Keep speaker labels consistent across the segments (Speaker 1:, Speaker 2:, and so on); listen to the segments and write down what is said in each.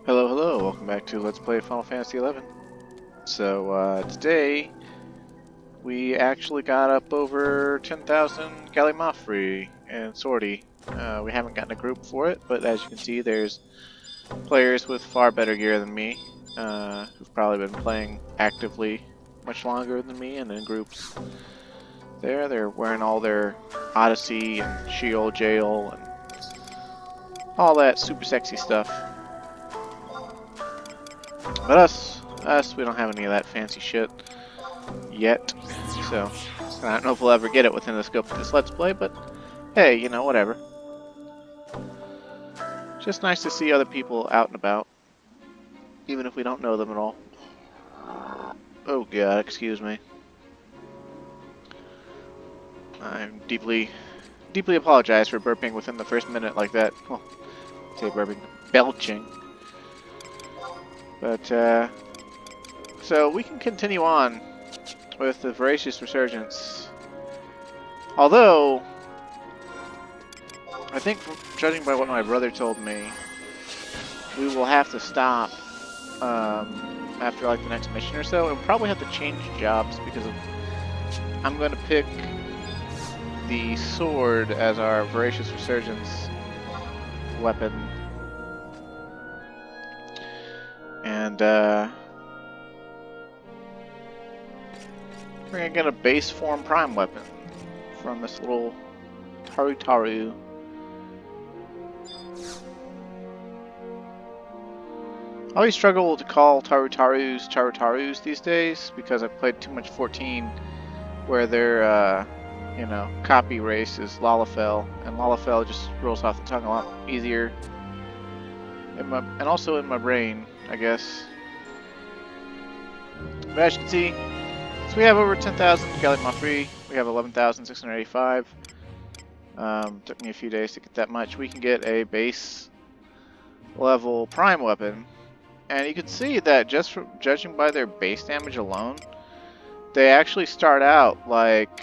Speaker 1: Hello, hello, welcome back to Let's Play Final Fantasy XI. So, today, we actually got up over 10,000 Gallimaufry and Sortie. We haven't gotten a group for it, but as you can see, there's players with far better gear than me, who've probably been playing actively much longer than me and in groups. They're wearing all their Odyssey and Sheol Jail and all that super sexy stuff. But us, we don't have any of that fancy shit yet, so I don't know if we'll ever get it within the scope of this Let's Play, but hey, you know, whatever. Just nice to see other people out and about, even if we don't know them at all. Oh god, excuse me. I'm deeply apologize for burping within the first minute like that. Well, say burping, belching. But, so we can continue on with the Voracious Resurgence. Although, I think, judging by what my brother told me, we will have to stop after like the next mission or so, and we'll probably have to change jobs because of, I'm going to pick the sword as our Voracious Resurgence weapon. And, we're gonna get a base form prime weapon from this little Taru. I always struggle to call Tarus these days because I've played too much 14 where their, you know, copy race is Lalafell, and Lalafell just rolls off the tongue a lot easier. And also in my brain, I guess. But as you can see, so we have over 10,000 Gallimaufry. We have 11,685. Took me a few days to get that much. We can get a base level prime weapon. And you can see that just from judging by their base damage alone, they actually start out like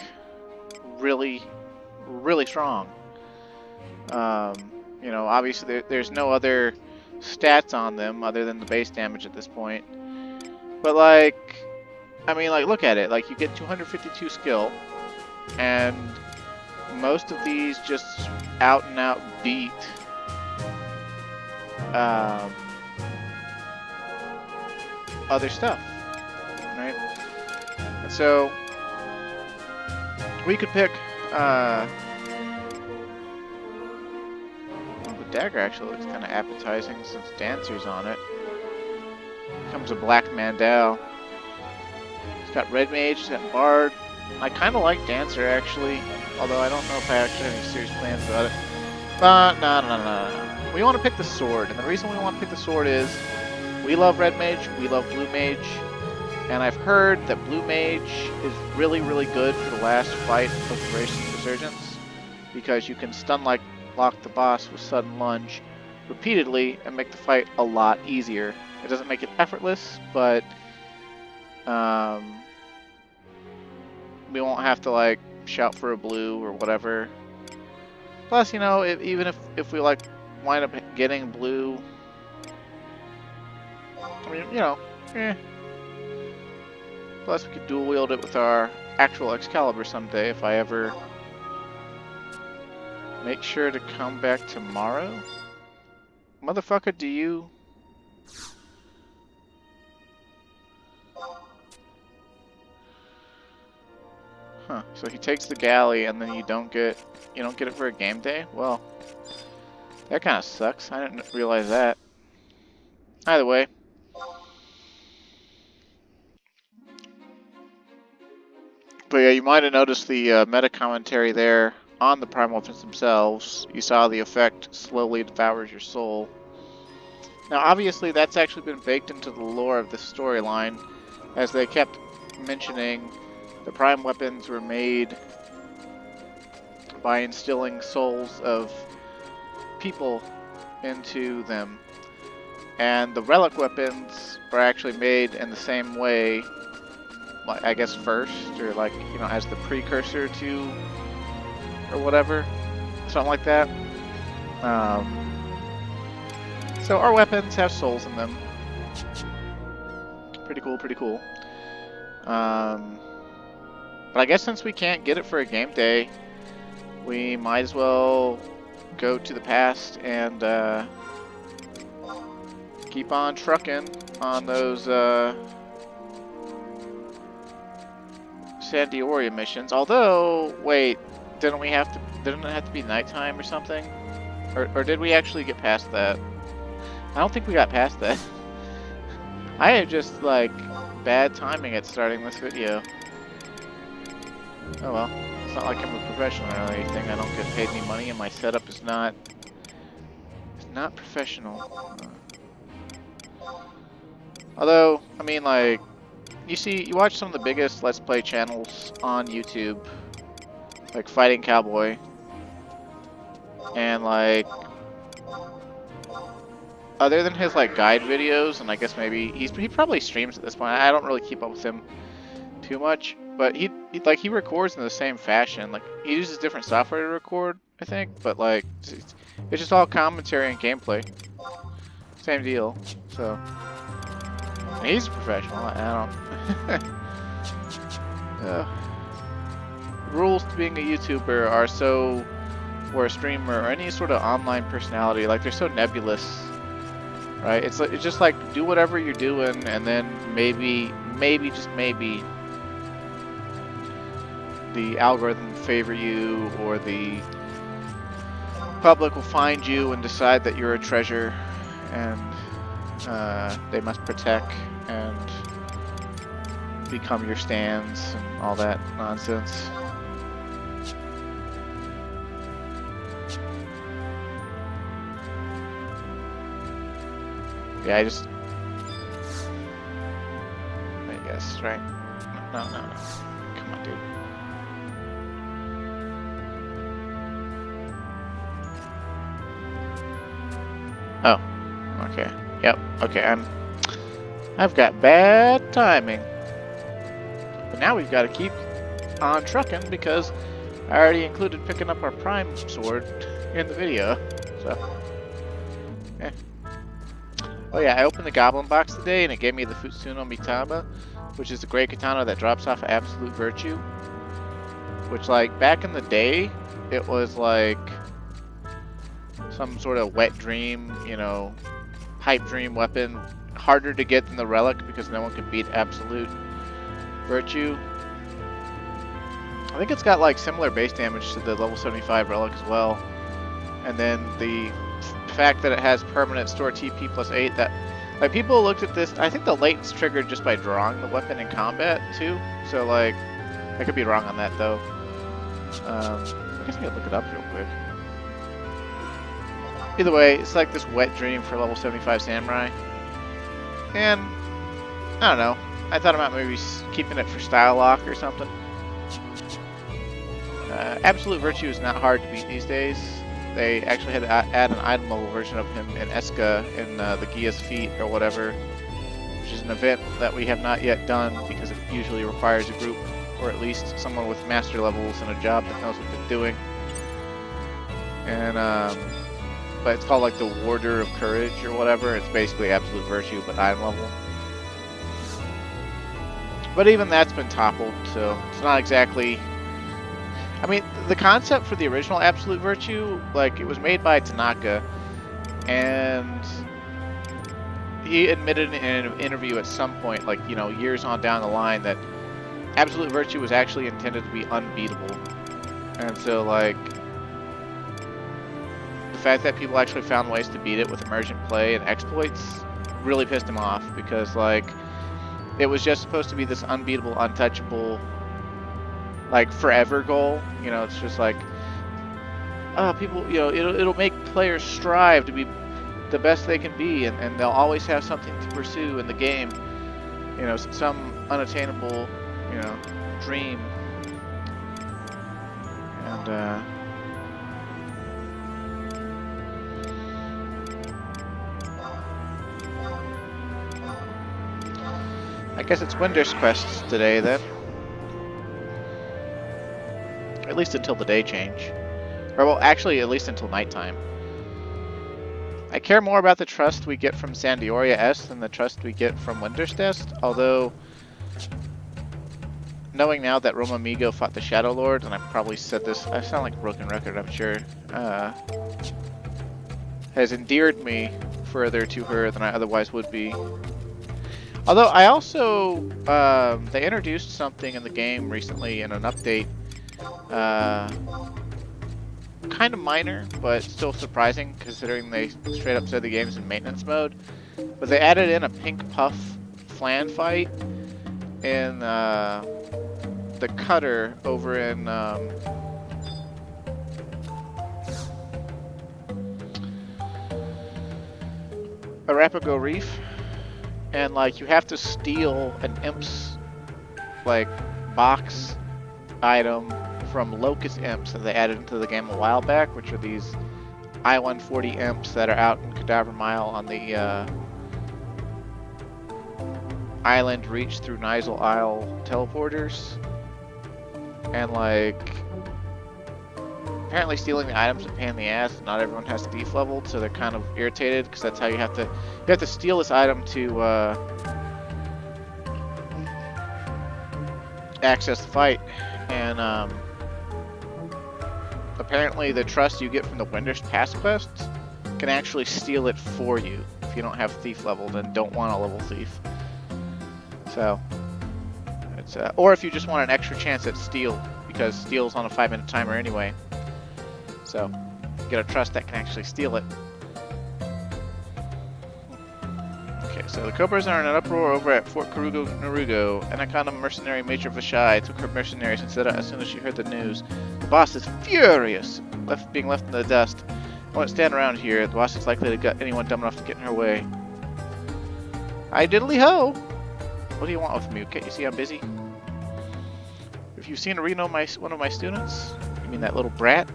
Speaker 1: really strong. You know, obviously there's no other stats on them other than the base damage at this point. But like, I mean, like, look at it. Like, you get 252 skill, and most of these just out and out beat other stuff, right? And so we could pick the dagger. Actually looks kind of appetizing since Dancer's on it. Comes a Black Mandal. It's got Red Mage, it's got Bard. I kind of like Dancer, actually, although I don't know if I actually have any serious plans about it. But, no. We want to pick the sword, and the reason we want to pick the sword is we love Red Mage, we love Blue Mage, and I've heard that Blue Mage is really good for the last fight of Voracious Resurgence, because you can stun-like lock the boss with Sudden Lunge repeatedly and make the fight a lot easier. It doesn't make it effortless, but we won't have to like shout for a blue or whatever. Plus, you know, even if we like wind up getting blue, I mean, you know, Plus, we could dual wield it with our actual Excalibur someday if I ever make sure to come back tomorrow. Motherfucker, do you? Huh, so he takes the galley and then you don't get it for a game day? Well, that kind of sucks. I didn't realize that. Either way. But yeah, you might have noticed the meta commentary there on the prime weapons themselves. You saw the effect slowly devours your soul. Now obviously that's actually been baked into the lore of this storyline, as they kept mentioning the prime weapons were made by instilling souls of people into them. And the relic weapons were actually made in the same way, I guess first, or like, you know, as the precursor to, or whatever, something like that. So our weapons have souls in them. Pretty cool, pretty cool. But I guess since we can't get it for a game day, we might as well go to the past and keep on trucking on those San Diego missions. Although, wait, didn't it have to be nighttime or something? Or did we actually get past that? I don't think we got past that. I have just, like, bad timing at starting this video. Oh well. It's not like I'm a professional or anything. I don't get paid any money and my setup is not professional. Although, I mean, like, you watch some of the biggest Let's Play channels on YouTube, like Fighting Cowboy, and like, other than his like guide videos, and I guess maybe he probably streams at this point. I don't really keep up with him too much, but he records in the same fashion. Like, he uses different software to record, I think, but like it's just all commentary and gameplay. Same deal. So and he's a professional. I don't. Rules to being a YouTuber are so, or a streamer, or any sort of online personality, like they're so nebulous, right? It's just like do whatever you're doing, and then maybe just maybe the algorithm will favor you, or the public will find you and decide that you're a treasure, and they must protect and become your stands and all that nonsense. Yeah, I guess, right? No. Come on, dude. Oh, okay. Yep, okay, I've got bad timing. But now we've got to keep on trucking because I already included picking up our prime sword in the video, so. Eh. Oh yeah, I opened the goblin box today and it gave me the Futsuno Mitama, which is the great katana that drops off Absolute Virtue. Which, like, back in the day, it was like some sort of wet dream, you know, pipe dream weapon. Harder to get than the relic because no one could beat Absolute Virtue. I think it's got like similar base damage to the level 75 relic as well. And then the fact that it has permanent store TP plus 8, that, like, people looked at this, I think the latent's triggered just by drawing the weapon in combat too. So like, I could be wrong on that though. I guess I could look it up real quick. Either way, it's like this wet dream for level 75 samurai. And I don't know, I thought about maybe keeping it for style lock or something. Absolute Virtue is not hard to beat these days. They actually had to add an item level version of him in Eska in the Gia's Feet or whatever, which is an event that we have not yet done because it usually requires a group, or at least someone with master levels and a job that knows what they're doing. And but it's called like the Warder of Courage or whatever. It's basically Absolute Virtue but item level. But even that's been toppled, so it's not exactly. I mean, the concept for the original Absolute Virtue, like, it was made by Tanaka, and he admitted in an interview at some point, like, you know, years on down the line, that Absolute Virtue was actually intended to be unbeatable. And so, like, the fact that people actually found ways to beat it with emergent play and exploits really pissed him off, because, like, it was just supposed to be this unbeatable, untouchable, like, forever goal. You know, it's just like, people, you know, it'll make players strive to be the best they can be, and they'll always have something to pursue in the game. You know, some unattainable, you know, dream. And I guess it's Winter's quests today then. At least until the day change. Or, well, actually, at least until nighttime. I care more about the trust we get from Sandioria S than the trust we get from Winterstest, although knowing now that Roma Migo fought the Shadow Lord, and I've probably said this, I sound like a broken record, I'm sure, has endeared me further to her than I otherwise would be. Although I also, they introduced something in the game recently in an update, kind of minor, but still surprising considering they straight up said the game's in maintenance mode. But they added in a pink puff flan fight in the cutter over in Arapago Reef, and like you have to steal an Imp's like box item from Locust Imps that they added into the game a while back, which are these I-140 Imps that are out in Cadaver Mile on the island reach through Nizal Isle teleporters. And like, apparently stealing the items is a pain in the ass. Not everyone has thief leveled, so they're kind of irritated because that's how you have to steal this item to access the fight. And apparently the trust you get from the Winter's Pass quests can actually steal it for you if you don't have thief leveled and don't want a level thief. So it's or if you just want an extra chance at steal, because steal's on a 5-minute timer anyway. So get a trust that can actually steal it. Okay, so the Cobras are in an uproar over at Fort Karugo Narugo. Anaconda mercenary Major Vashai took her mercenaries and set out as soon as she heard the news. The boss is furious, being left in the dust. I won't stand around here. The boss is likely to get anyone dumb enough to get in her way. Hi diddly ho! What do you want with me? Okay, you see I'm busy. If you've seen Reno, one of my students, you mean that little brat?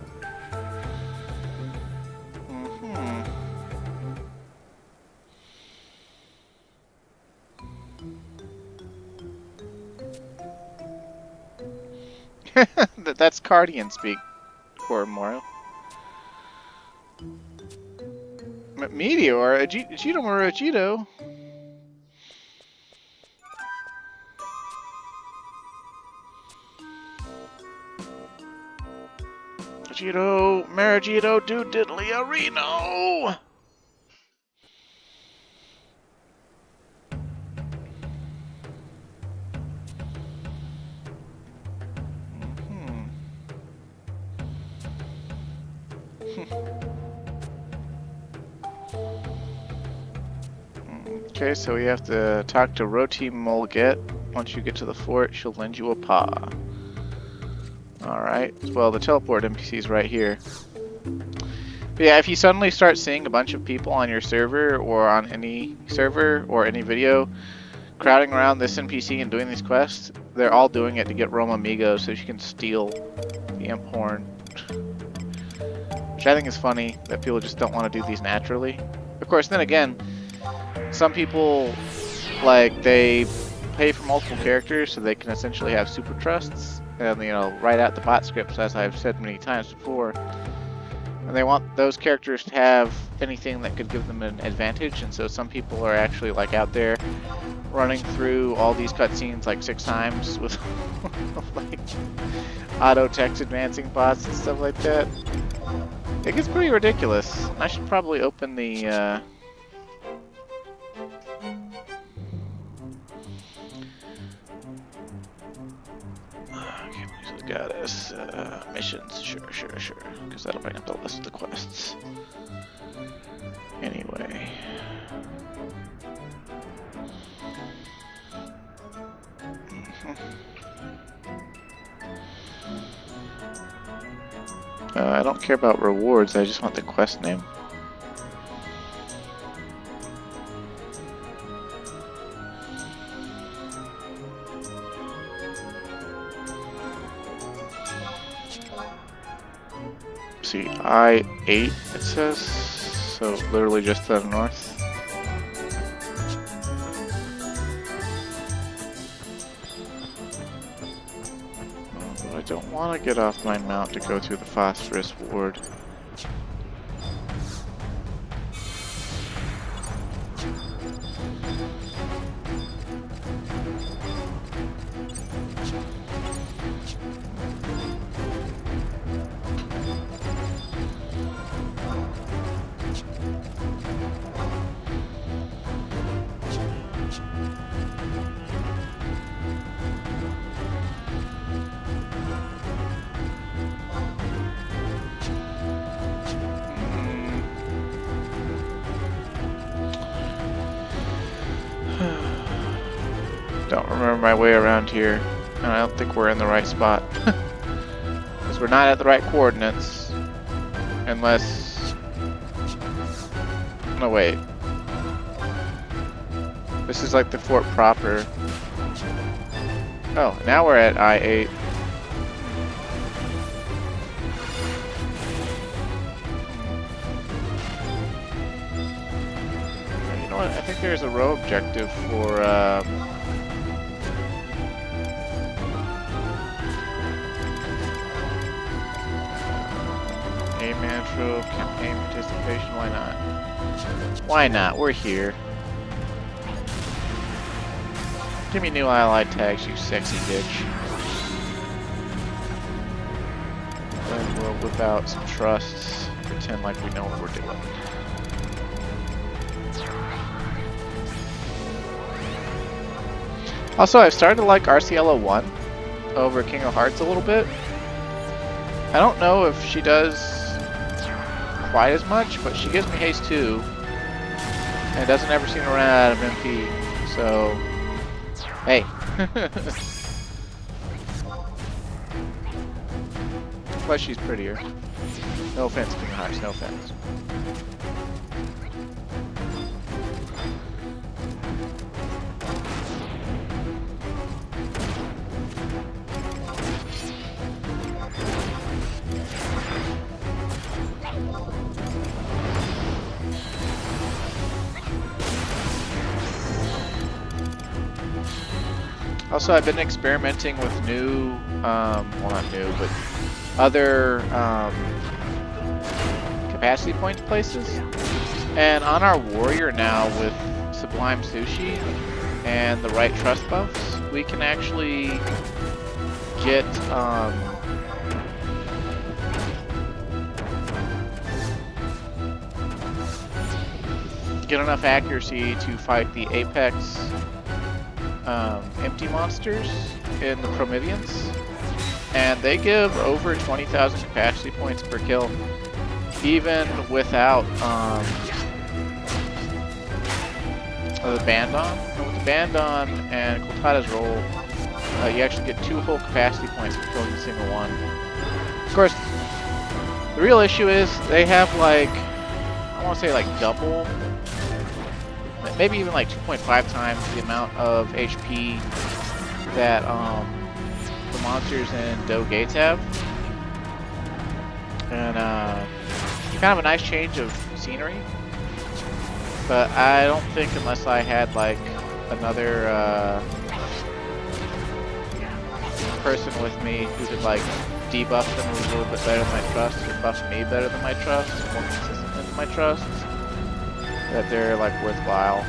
Speaker 1: That's Cardian speak, Koromoro. Meteor? Ajito Murajito? Ajito, Marajito, do diddly Reno! Okay, so we have to talk to Roti Mulget. Once you get to the fort, she'll lend you a paw. Alright, well the teleport NPC's right here. But yeah, if you suddenly start seeing a bunch of people on your server, or on any server, or any video, crowding around this NPC and doing these quests, they're all doing it to get Roma Migo so she can steal the Imp Horn. Which I think is funny, that people just don't want to do these naturally. Of course, then again, some people, like, they pay for multiple characters so they can essentially have super trusts and, you know, write out the bot scripts, as I've said many times before. And they want those characters to have anything that could give them an advantage, and so some people are actually, like, out there running through all these cutscenes like 6 times with like auto text advancing bots and stuff like that. It gets pretty ridiculous. I should probably open the goddess missions, sure, because that'll bring up the list of the quests. Anyway. I don't care about rewards, I just want the quest name. See, I-8 it says, so literally just to the north. Oh, but I don't want to get off my mount to go through the Phosphorus Ward. Don't remember my way around here, and I don't think we're in the right spot. Because we're not at the right coordinates. Unless... No, wait. This is like the fort proper. Oh, now we're at I-8. You know what? I think there's a row objective for... Mantro, campaign participation, why not? Why not? We're here. Give me new allied tags, you sexy bitch. Then we'll whip out some trusts, pretend like we know what we're doing. Also, I've started to like RCLO 1 over King of Hearts a little bit. I don't know if she does quite as much, but she gives me haste 2 and doesn't ever seem to run out of MP, so hey. Plus she's prettier. No offense, King of Hearts, no offense. Also, I've been experimenting with new, well not new, but other capacity point places. And on our warrior now with Sublime Sushi and the right trust buffs, we can actually get enough accuracy to fight the Apex empty monsters in the Prometheans, and they give over 20,000 capacity points per kill, even without the Bandon. And with the Bandon and Koltada's roll, you actually get 2 whole capacity points for killing a single one. Of course, the real issue is they have like, I want to say like double, maybe even like 2.5 times the amount of HP that the monsters in Doe Gates have. And kind of a nice change of scenery. But I don't think unless I had like another person with me who could like debuff them a little bit better than my trust, or buff me better than my trust, more consistent than my trust, that they're like worthwhile.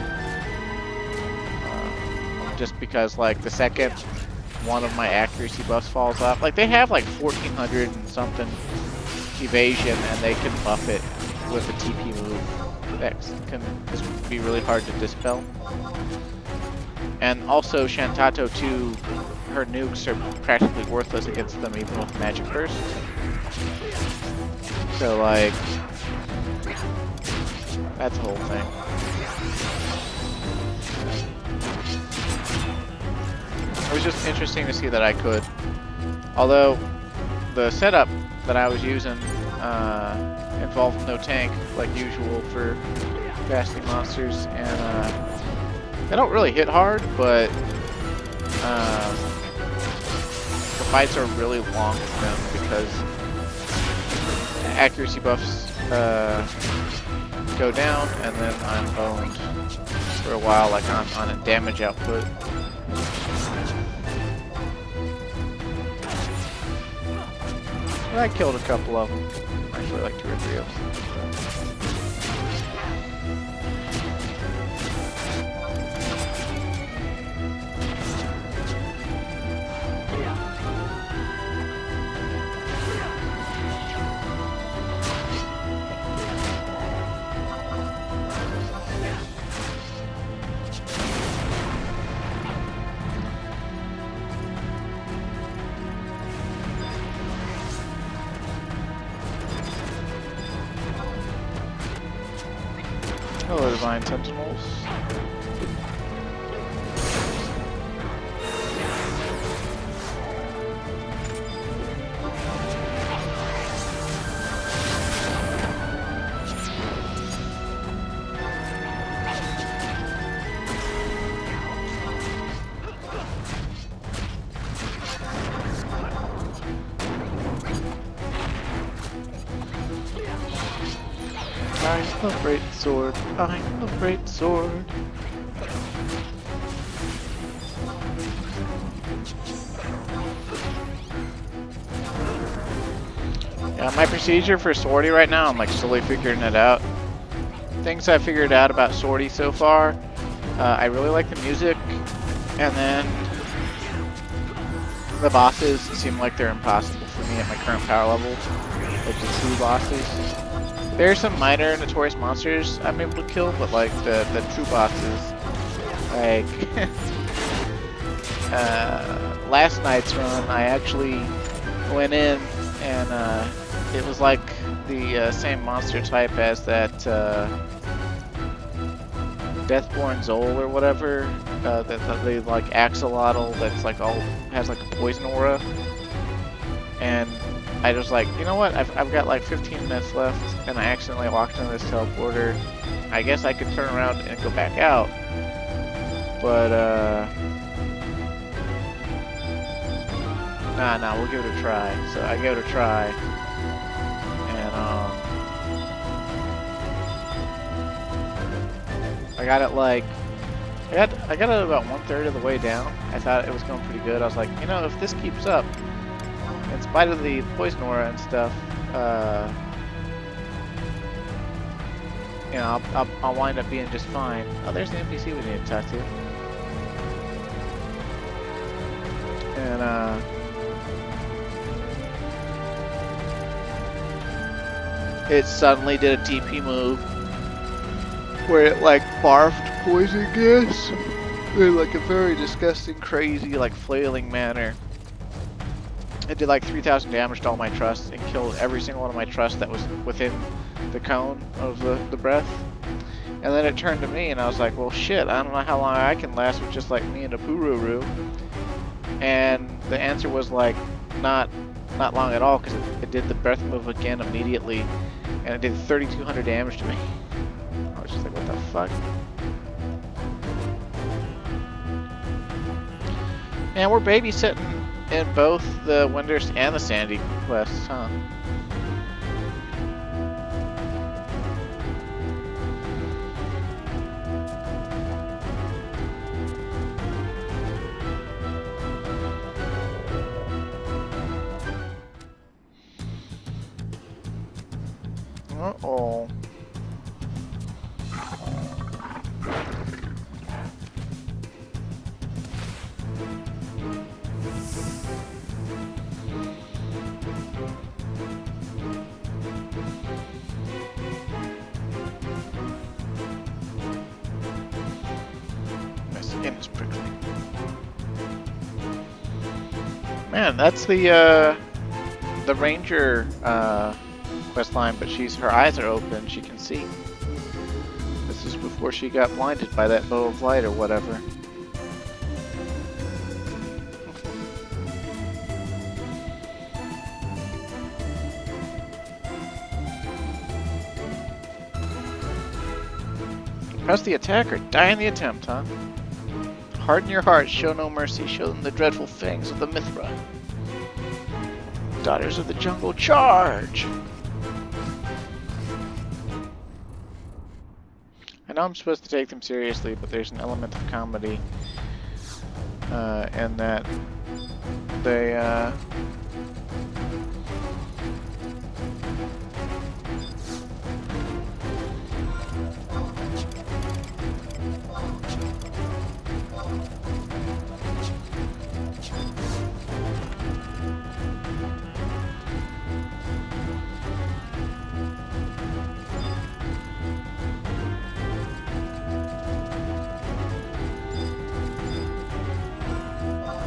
Speaker 1: Just because like the second one of my accuracy buffs falls off, like they have like 1400 and something evasion, and they can buff it with a TP move that can just be really hard to dispel. And also Shantato 2, her nukes are practically worthless against them even with Magic Burst. So like, that's the whole thing. It was just interesting to see that I could. Although the setup that I was using involved no tank, like usual for casting monsters, and they don't really hit hard, but the fights are really long with them because accuracy buffs go down, and then I'm owned for a while, like on a damage output. I killed a couple of them. Actually, like 2 or 3 of them. Hello, Divine Sentinels. the great sword. I'm the great sword. Yeah, my procedure for Swordy right now, I'm like slowly figuring it out. Things I figured out about Swordy so far, I really like the music, and then the bosses seem like they're impossible for me at my current power level, like the true bosses. There are some minor notorious monsters I'm able to kill, but like the true bosses, like last night's run, I actually went in and it was like the same monster type as that Deathborn Zol or whatever, that they like axolotl that's like all has like a poison aura, and I was like, you know what? I've got like 15 minutes left, and I accidentally walked into this teleporter. I guess I could turn around and go back out, but nah, we'll give it a try. So I gave it a try, and I got it like I got it about 1/3 of the way down. I thought it was going pretty good. I was like, you know, if this keeps up, in spite of the poison aura and stuff, you know, I'll wind up being just fine. Oh, there's the NPC we need to talk to. And it suddenly did a TP move where it like barfed poison gas in like a very disgusting, crazy, like flailing manner. It did like 3,000 damage to all my trusts and killed every single one of my trusts that was within the cone of the breath. And then it turned to me and I was like, well shit, I don't know how long I can last with just like me and a Pururu. And the answer was like, not long at all, because it did the breath move again immediately. And it did 3,200 damage to me. I was just like, what the fuck? And we're babysitting in both the Windurst and the Sandy quests, huh? Uh-oh. Man, that's the ranger quest line, but her eyes are open, she can see. This is before she got blinded by that bow of light or whatever. Press the attack or die in the attempt, huh? Harden your heart, show no mercy, show them the dreadful fangs of the Mithra. Daughters of the jungle, charge! I know I'm supposed to take them seriously, but there's an element of comedy in that they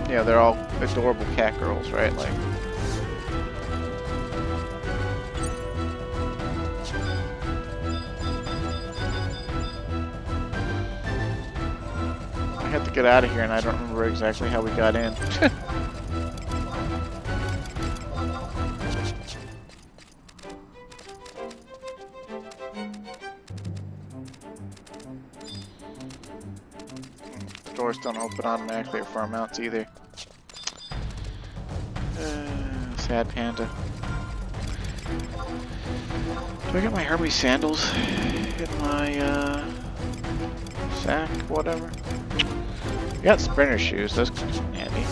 Speaker 1: yeah, they're all adorable cat girls, right? Like, I had to get out of here, and I don't remember exactly how we got in. Doors don't open automatically at farm mounts either. Sad panda. Do I get my Hermes sandals in my sack, whatever? I got sprinter shoes, those come in handy.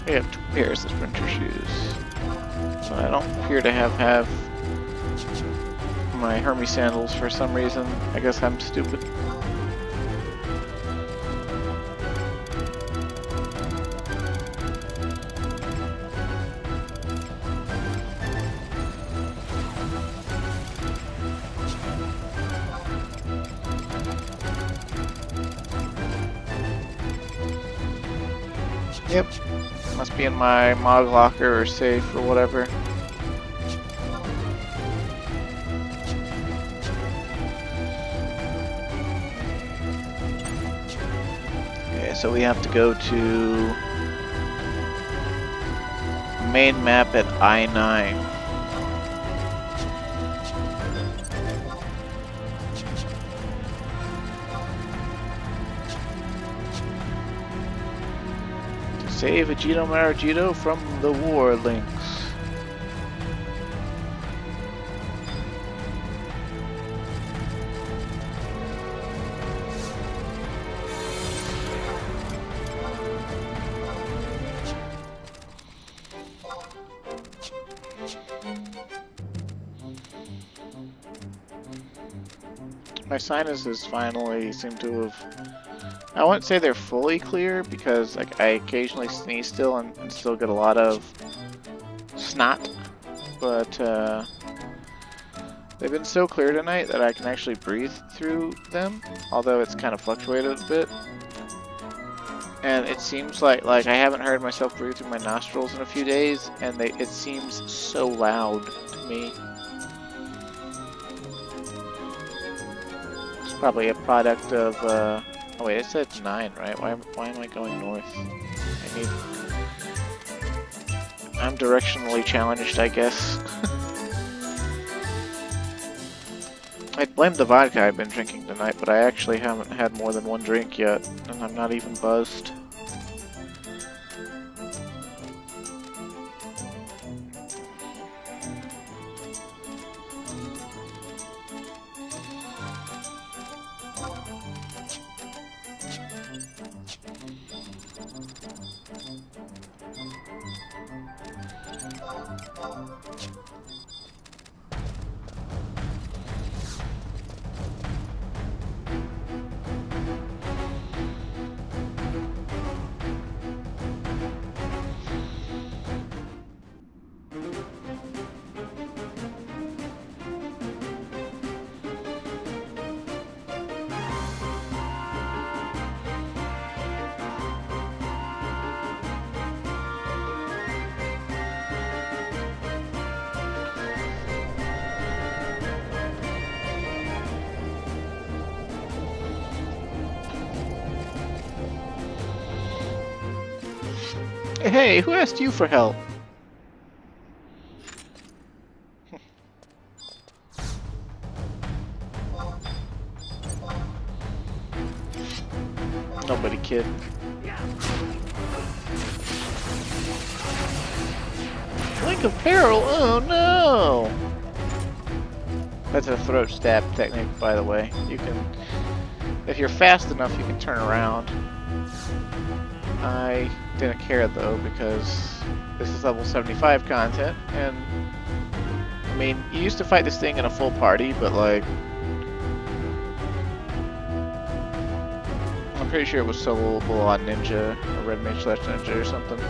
Speaker 1: We have 2 pairs of sprinter shoes. So I don't appear to have my Hermes sandals for some reason. I guess I'm stupid. Yep. Must be in my mod locker or safe or whatever. Okay, so we have to go to main map at I-9. Save Vegito Maragito from the War Links. My sinuses finally seem to have... I wouldn't say they're fully clear because like I occasionally sneeze still and still get a lot of snot, but they've been so clear tonight that I can actually breathe through them, although it's kind of fluctuated a bit. And it seems like I haven't heard myself breathe through my nostrils in a few days, and it seems so loud to me. It's probably a product of oh wait, it said 9, right? Why am I going north? I'm directionally challenged, I guess. I'd blame the vodka I've been drinking tonight, but I actually haven't had more than 1 drink yet, and I'm not even buzzed. Hey, who asked you for help? Nobody, kid. Blink of peril? Oh no! That's a throat stab technique, by the way. You can, if you're fast enough, you can turn around. I didn't care though because this is level 75 content, and I mean, you used to fight this thing in a full party, but like, I'm pretty sure it was soloable on Ninja or Red Mage / Ninja or something.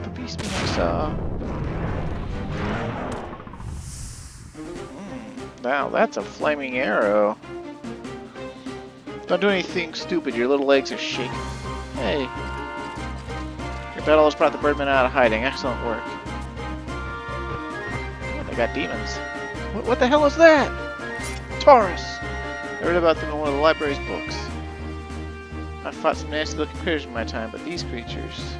Speaker 1: The beast I saw. Wow, that's a flaming arrow. Don't do anything stupid, your little legs are shaking. Hey. Your battle has brought the birdmen out of hiding. Excellent work. Oh, they got demons. What the hell is that? Taurus! I read about them in one of the library's books. I've fought some nasty looking critters in my time, but these creatures...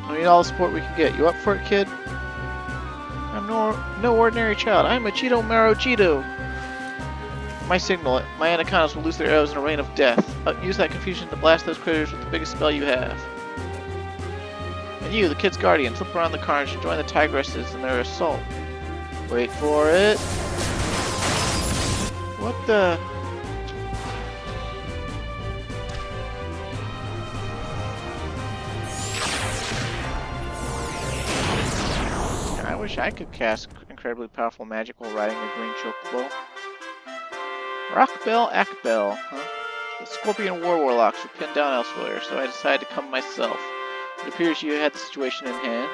Speaker 1: We need all the support we can get. You up for it, kid? I'm no ordinary child. I'm a Cheeto Maro Cheeto. My signal, my anacondas will lose their arrows in a rain of death. Use that confusion to blast those critters with the biggest spell you have. And you, the kid's guardian, flip around the carnage and join the tigresses in their assault. Wait for it. What the... I wish I could cast incredibly powerful magic while riding a green chocobo. Rockbell Akbell, huh? The Scorpion War Warlocks were pinned down elsewhere, so I decided to come myself. It appears you had the situation in hand.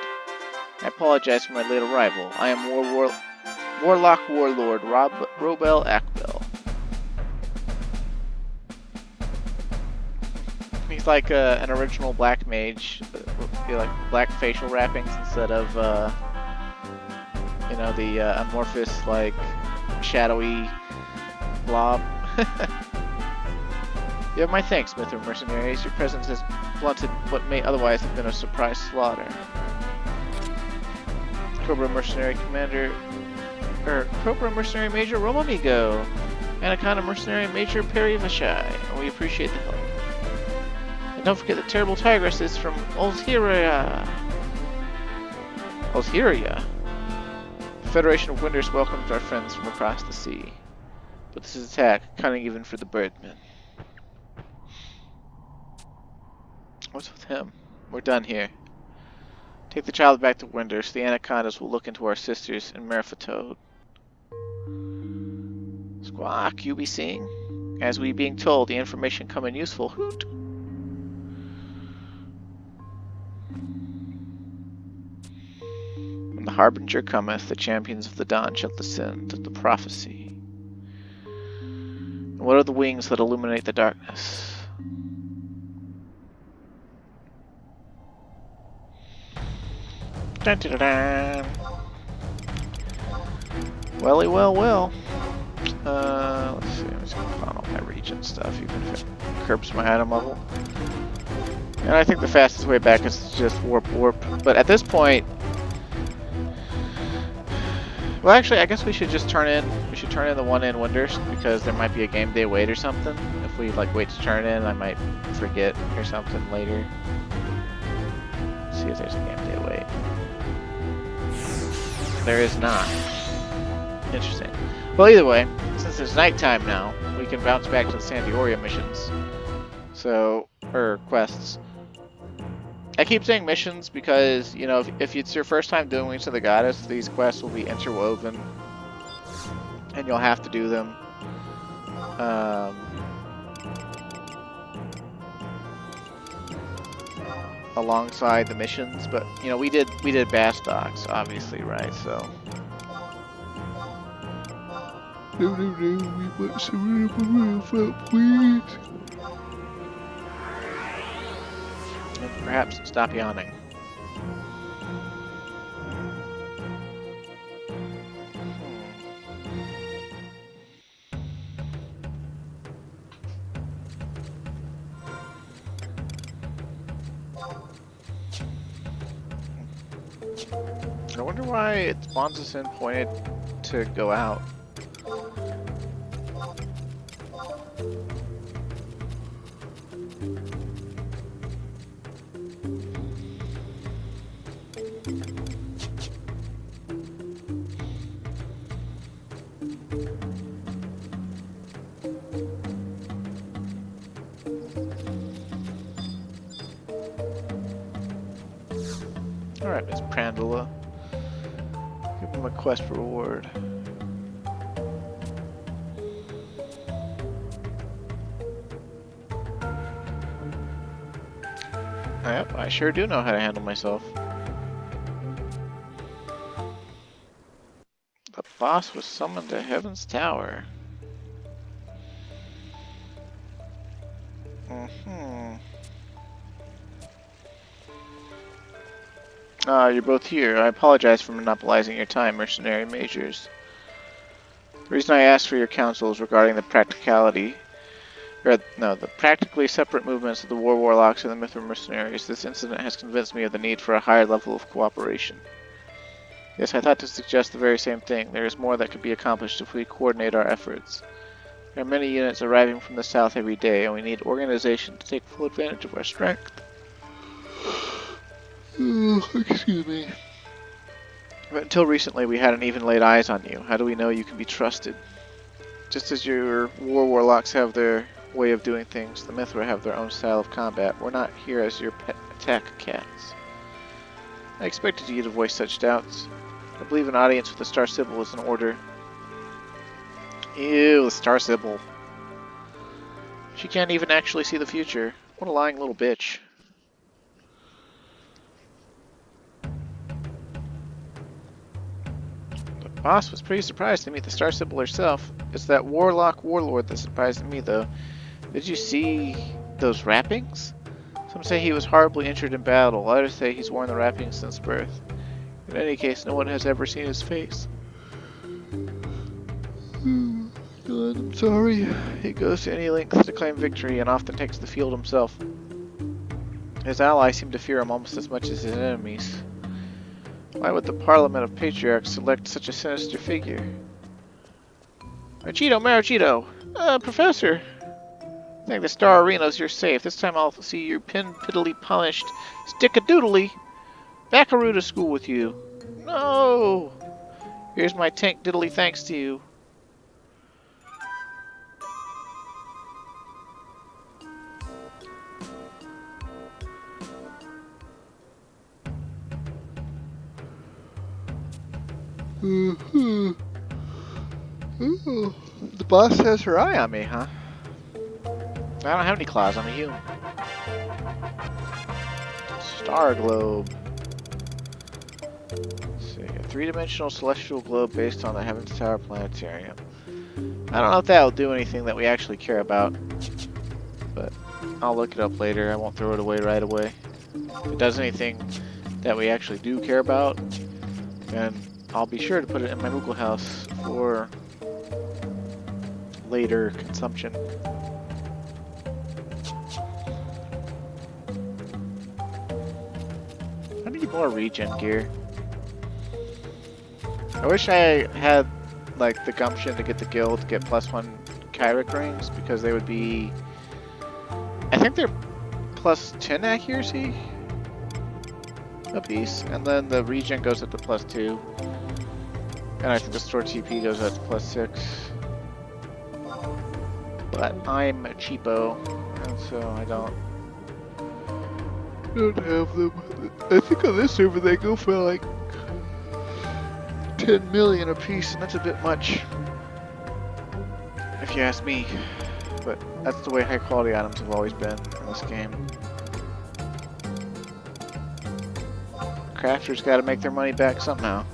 Speaker 1: I apologize for my late arrival. I am Warlock Warlord Robel Akbell. He's like an original black mage, like black facial wrappings instead of, you know, the amorphous, like, shadowy blob. You have my thanks, Mithra mercenaries. Your presence has blunted what may otherwise have been a surprise slaughter. Cobra Mercenary Commander... Cobra Mercenary Major Romamigo. Anaconda Mercenary Major FFXI. And we appreciate the help. And don't forget the terrible tigresses from Olzhiria. Olzhiria? The Federation of Winders welcomes our friends from across the sea. But this is attack, cunning even for the birdmen. What's with him? We're done here. Take the child back to Winders. The anacondas will look into our sisters in Merfatode. Squawk, you be seeing? As we being told, the information come in useful. Hoot! When the Harbinger cometh, the champions of the dawn shall descend to the prophecy. And what are the wings that illuminate the darkness? Dun, dun, dun, dun. Welly, well. Let's see. I'm just gonna put on all my region stuff, even if it curbs my item level. And I think the fastest way back is just warp. But at this point, well, actually, I guess we should just turn in. We should turn in the one in Winders because there might be a game day wait or something. If we like wait to turn in, I might forget or something later. Let's see if there's a game day wait. There is not. Interesting. Well, either way, since it's nighttime now, we can bounce back to the San Dioria missions. So, or quests. I keep saying missions because, you know, if it's your first time doing Wings of the Goddess, these quests will be interwoven. And you'll have to do them. Alongside the missions, but you know we did Bastocks, obviously, right? So we want some please. And perhaps stop yawning. I wonder why it spawns us in pointed to go out. Alright, Miss Prandula. Give him a quest reward. Yep, I sure do know how to handle myself. The boss was summoned to Heaven's Tower. Ah, you're both here. I apologize for monopolizing your time, mercenary majors. The reason I asked for your counsel is regarding the the practically separate movements of the War Warlocks and the Mithra mercenaries. This incident has convinced me of the need for a higher level of cooperation. Yes, I thought to suggest the very same thing. There is more that could be accomplished if we coordinate our efforts. There are many units arriving from the south every day, and we need organization to take full advantage of our strength. Oh, excuse me. But until recently, we hadn't even laid eyes on you. How do we know you can be trusted? Just as your war warlocks have their way of doing things, the Mithra have their own style of combat. We're not here as your pet attack cats. I expected you to voice such doubts. I believe an audience with the Star Symbol is in order. Ew, the Star Symbol. She can't even actually see the future. What a lying little bitch. The boss was pretty surprised to meet the Star Symbol herself. It's that warlock warlord that surprised me, though. Did you see those wrappings? Some say he was horribly injured in battle. Others say he's worn the wrappings since birth. In any case, no one has ever seen his face. God, I'm sorry. He goes to any lengths to claim victory and often takes the field himself. His allies seem to fear him almost as much as his enemies. Why would the Parliament of Patriarchs select such a sinister figure? Marachito! Professor! I think the Star Arenas you're safe. This time I'll see you pin-piddly punished. Stick-a-doodly! Backaroo to school with you. No! Here's my tank diddly thanks to you. The boss has her eye on me, huh? I don't have any claws, I'm a human. Star globe. Let's see, a three-dimensional celestial globe based on the Heavens Tower Planetarium. I don't know if that'll do anything that we actually care about, but I'll look it up later. I won't throw it away right away. If it does anything that we actually do care about, then I'll be sure to put it in my Moogle house for later consumption. I need more regen gear. I wish I had like the gumption to get the guild to get +1 Kyric rings, because they would be, I think they're +10 accuracy a piece, and then the regen goes up to +2, and I think the store TP goes up to +6. But I'm a cheapo, and so I don't have them. I think on this server they go for like 10 million a piece, and that's a bit much, if you ask me. But that's the way high quality items have always been in this game. Crafters gotta make their money back somehow.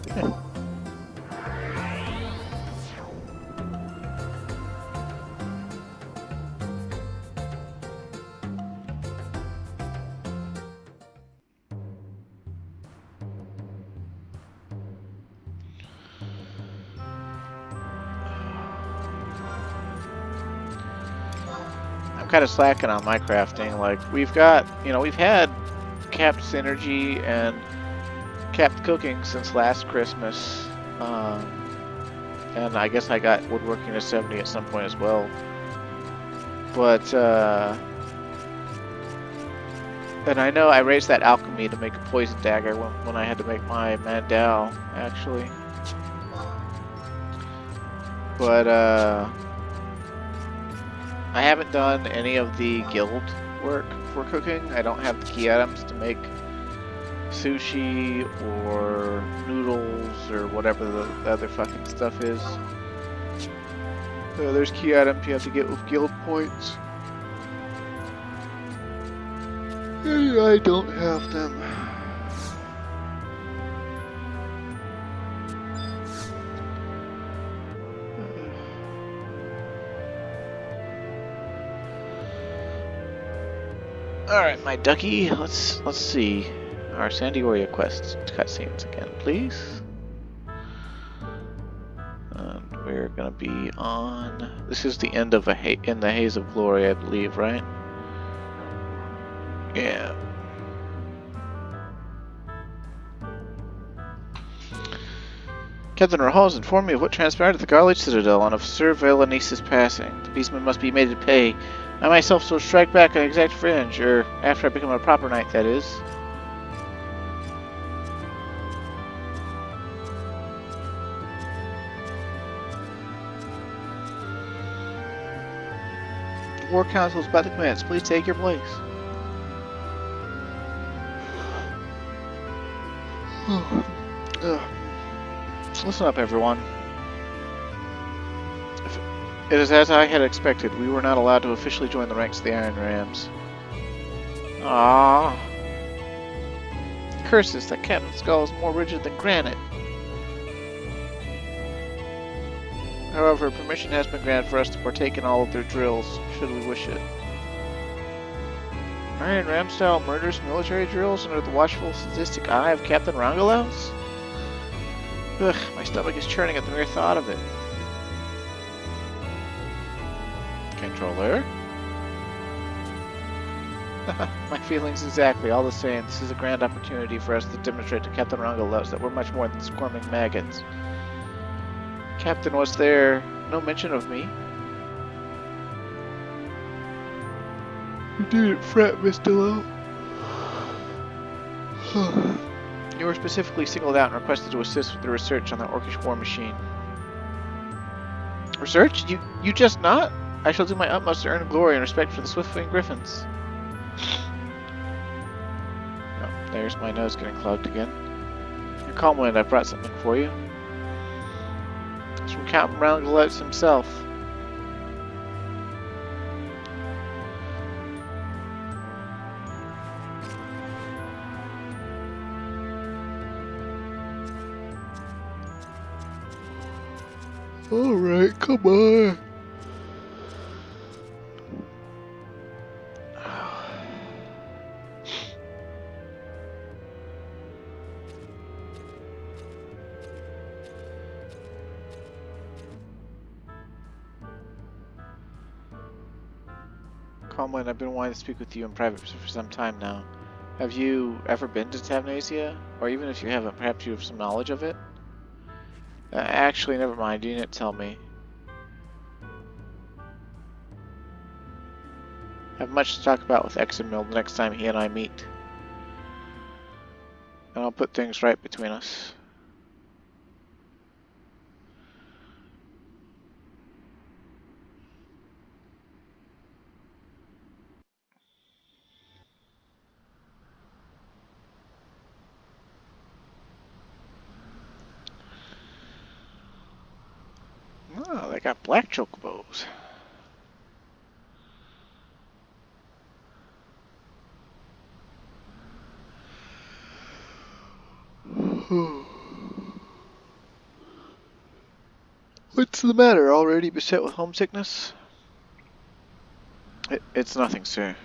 Speaker 1: Kind of slacking on my crafting. Like, we've had capped synergy and capped cooking since last Christmas, and I guess I got woodworking to 70 at some point as well. But and I know I raised that alchemy to make a poison dagger when I had to make my mandal, actually. But I haven't done any of the guild work for cooking. I don't have the key items to make sushi or noodles or whatever the other fucking stuff is. So there's key items you have to get with guild points. And I don't have them. All right, my ducky. Let's see. our Sandioria quest cutscenes again, please. And we're gonna be on. This is the end of in the Haze of Glory, I believe, right? Yeah. Captain Rahal has informed me of what transpired at the Garlich Citadel on Officer Velanis's passing. The beastman must be made to pay. I myself shall strike back an exact revenge, or after I become a proper knight, that is. The War Council is about to commence. Please take your place. Listen up, everyone. It is as I had expected. We were not allowed to officially join the ranks of the Iron Rams. Ah. Curses, that Captain's skull is more rigid than granite. However, permission has been granted for us to partake in all of their drills, should we wish it. Iron Ram-style murderous military drills under the watchful, sadistic eye of Captain Rongolaus? Ugh, my stomach is churning at the mere thought of it. Controller? My feelings exactly, all the same. This is a grand opportunity for us to demonstrate to Captain Rongolaus that we're much more than squirming maggots. Captain was there. No mention of me. You didn't fret, Mr. Lowe. You were specifically singled out and requested to assist with the research on the Orcish war machine. Research? You just not? I shall do my utmost to earn glory and respect for the Swiftwing Griffins. Oh, there's my nose getting clogged again. You're calm, Wind. I brought something for you. It's from Captain Rongolaus himself. Alright, come on. Comlin, I've been wanting to speak with you in private for some time now. Have you ever been to Tavnasia? Or even if you haven't, perhaps you have some knowledge of it? Actually, never mind. You didn't tell me. I have much to talk about with Examil the next time he and I meet. And I'll put things right between us. Oh, they got black chocobos. What's the matter? Already beset with homesickness? It's nothing, sir.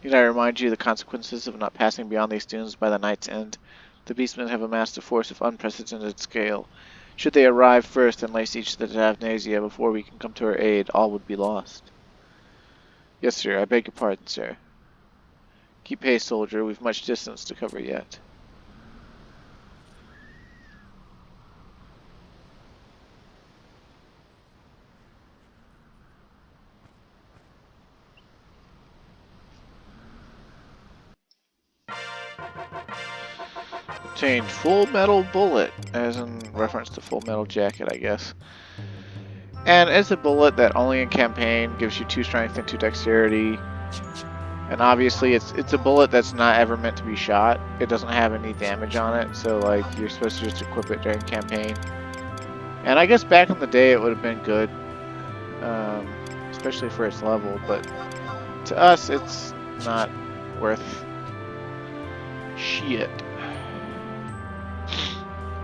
Speaker 1: Need I remind you of the consequences of not passing beyond these dunes by the night's end? The beastmen have amassed a force of unprecedented scale. Should they arrive first and lay siege to the Tavnasia before we can come to our aid, all would be lost. Yes, sir. I beg your pardon, sir. Keep pace, soldier. We've much distance to cover yet. Obtained Full Metal Bullet, as in reference to Full Metal Jacket, I guess. And it's a bullet that only in campaign gives you 2 strength and 2 dexterity. And obviously it's a bullet that's not ever meant to be shot. It doesn't have any damage on it, so like you're supposed to just equip it during campaign. And I guess back in the day it would have been good, especially for its level, but to us it's not worth shit.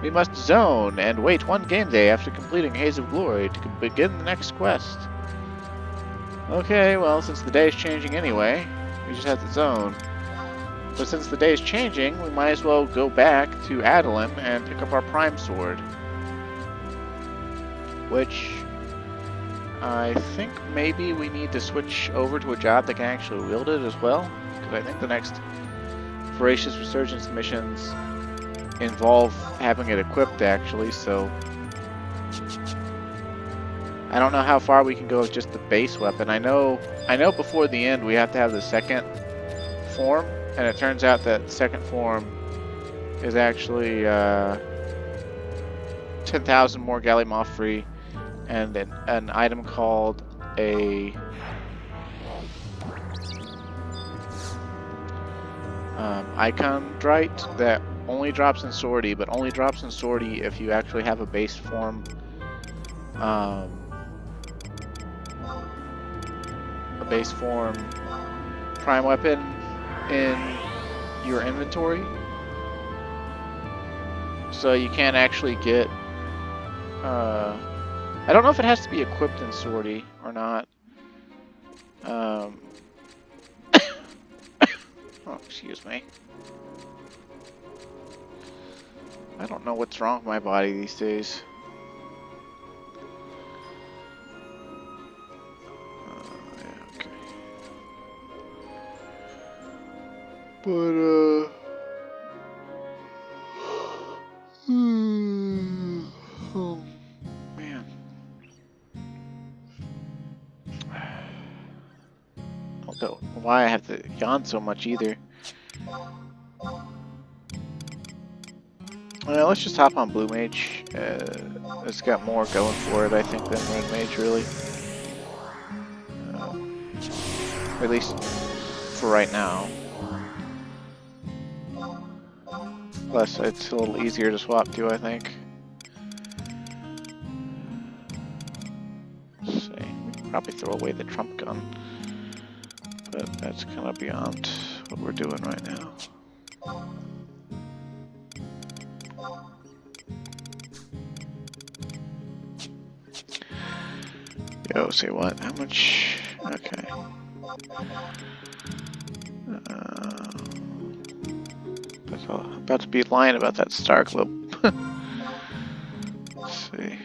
Speaker 1: We must zone and wait 1 game day after completing Haze of Glory to begin the next quest. Okay, well, since the day is changing anyway, we just have to zone. But since the day is changing, we might as well go back to Adeline and pick up our Prime Sword. Which I think maybe we need to switch over to a job that can actually wield it as well. Because I think the next Voracious Resurgence missions involve having it equipped actually, so I don't know how far we can go with just the base weapon. I know before the end we have to have the second form, and it turns out that second form is actually 10,000 more Gallimaw free, and an item called a Icondrite that only drops in Sortie, but only drops in Sortie if you actually have a base form prime weapon in your inventory. So you can't actually get I don't know if it has to be equipped in Sortie or not. Oh, excuse me. I don't know what's wrong with my body these days. Yeah, okay. But, oh, man. I don't know why I have to yawn so much either. Well, let's just hop on Blue Mage. It's got more going for it, I think, than Red Mage, really. At least for right now. Plus, it's a little easier to swap to, I think. Let's see. We can probably throw away the Trump gun. But that's kind of beyond what we're doing right now. Yo, say what? How much? Okay. I'm about to be lying about that Star Club. Let's see.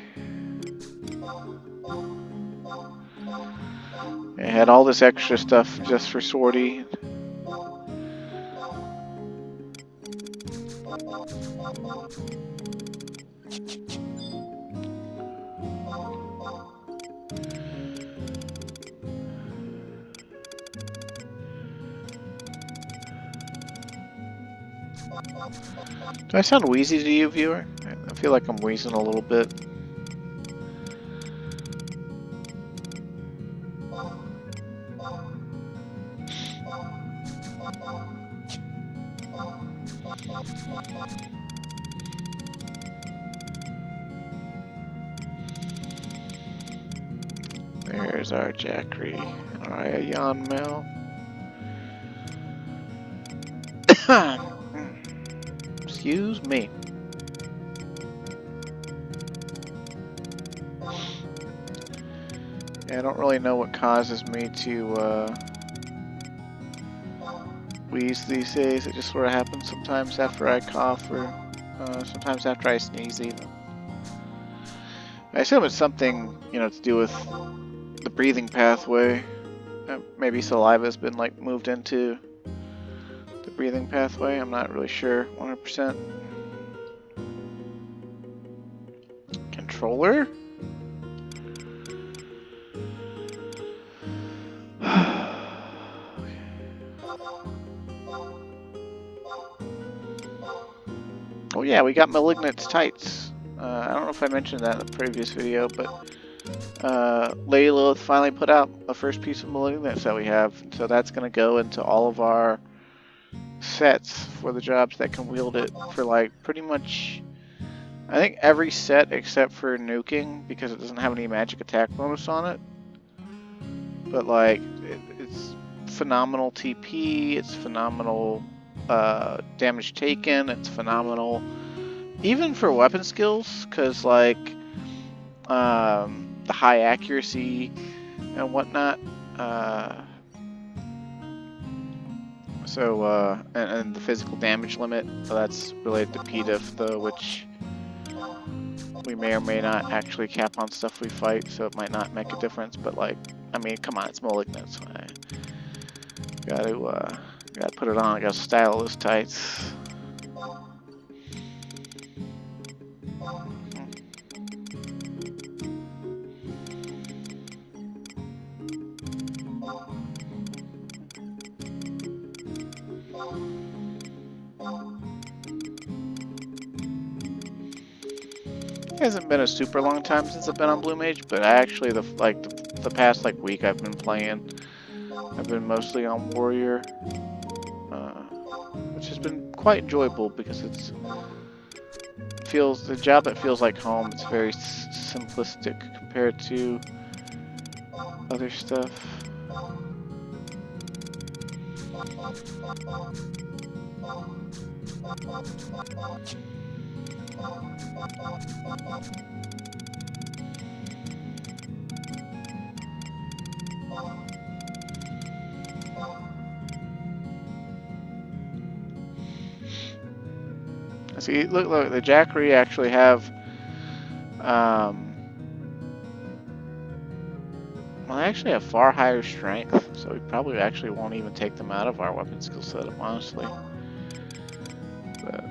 Speaker 1: I had all this extra stuff just for Sortie. Do I sound wheezy to you, viewer? I feel like I'm wheezing a little bit. There's our Jackery. Alright, a yawn mill. Excuse me. Yeah, I don't really know what causes me to wheeze these days. It just sort of happens sometimes after I cough or sometimes after I sneeze even. I assume it's something, you know, to do with the breathing pathway. Maybe saliva's been like moved into the breathing pathway. I'm not really sure 100%. Controller? Oh yeah, we got Malignant's tights. I don't know if I mentioned that in the previous video, but Lady Lilith finally put out the first piece of Malignants that we have. So that's going to go into all of our sets for the jobs that can wield it for like pretty much, I think every set except for nuking, because it doesn't have any magic attack bonus on it. But like, it's phenomenal TP, it's phenomenal damage taken, it's phenomenal even for weapon skills, because like the high accuracy and whatnot. So, and the physical damage limit, that's related to PDIF though, which we may or may not actually cap on stuff we fight, so it might not make a difference, but like, I mean, come on, it's Malignant, so I gotta put it on, I gotta style those tights. It hasn't been a super long time since I've been on Blue Mage, but actually the past like week I've been playing. I've been mostly on Warrior, which has been quite enjoyable because it feels like home. It's very simplistic compared to other stuff. See, look, the Jackery actually have, well, they actually have far higher strength, so we probably actually won't even take them out of our weapon skill setup, honestly. But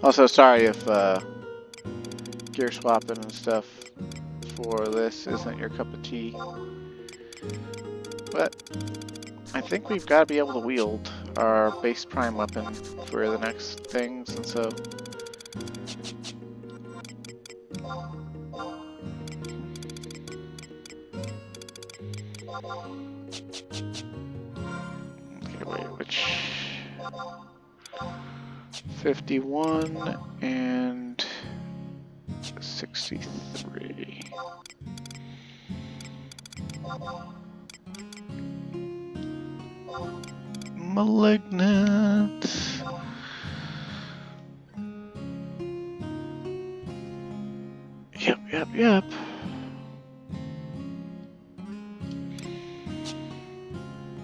Speaker 1: also, sorry if gear swapping and stuff for this isn't your cup of tea, but I think we've got to be able to wield our base prime weapon for the next things, and so okay, wait, which 51 and 63. Malignant. Yep.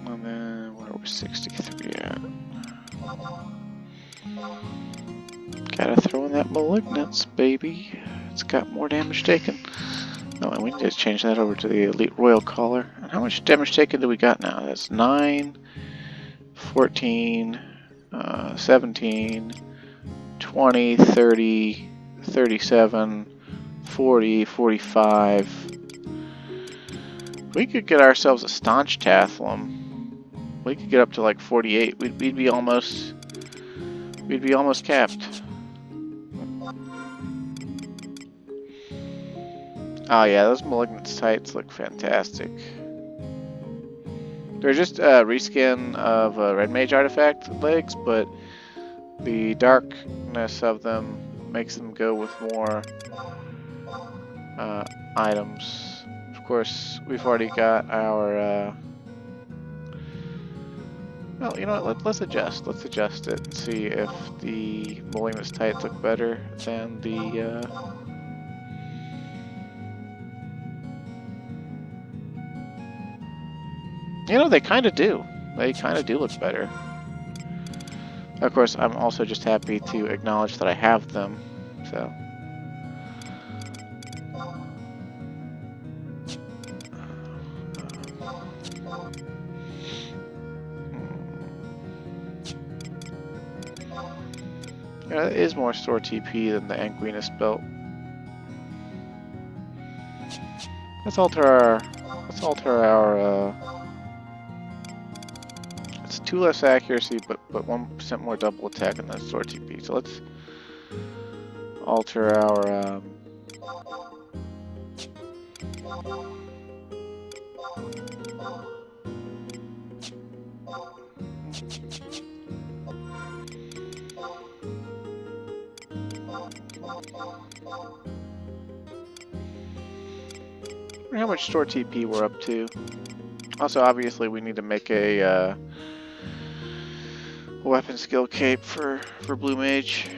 Speaker 1: And then where was 63 at? Gotta throw in that Malignance, baby. It's got more damage taken. Oh, and we need to change that over to the Elite Royal Collar. And how much damage taken do we got now? That's 9, 14, 17, 20, 30, 37, 40, 45. We could get ourselves a Staunch Tathlum. We could get up to like 48. We'd be almost capped. Oh yeah, those Malignance tights look fantastic. They're just a reskin of Red Mage artifact legs, but the darkness of them makes them go with more items. Of course, we've already got our... well, you know what, let's adjust. Let's adjust it and see if the Malignance tights look better than the... You know, they kind of do. They kind of do look better. Of course, I'm also just happy to acknowledge that I have them, so... Yeah, it is more store TP than the Anguinus belt. Let's alter our, it's 2 less accuracy, but 1% more double attack and then store TP. So let's alter our, How much store TP we're up to. Also, obviously, we need to make a weapon skill cape for Blue Mage.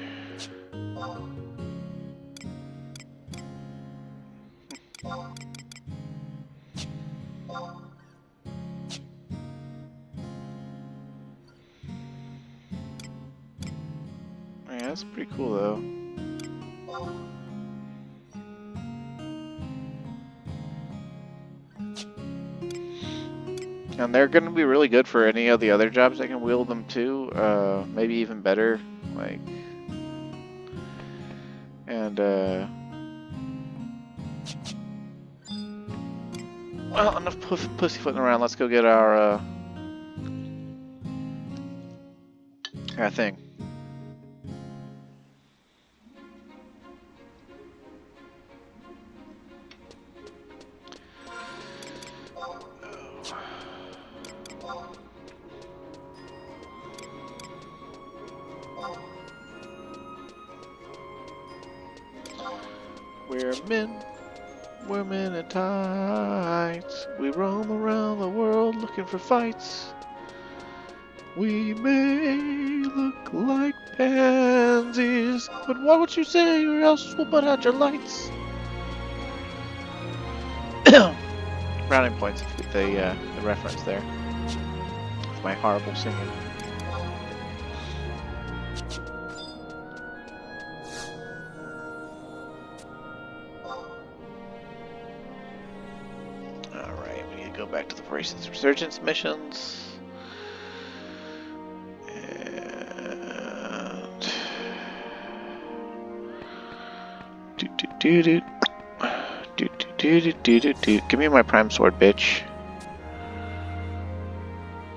Speaker 1: Yeah, that's pretty cool though. And they're going to be really good for any of the other jobs that can wield them too. Maybe even better. Like, and well, enough pussyfooting around. Let's go get our thing. We're men in tights. We roam around the world looking for fights. We may look like pansies, but what would you say, or else we'll put out your lights? Browning points with the reference there. With my horrible singing. Alright, we need to go back to the Operations Resurgence missions. And... Give me my prime sword, bitch.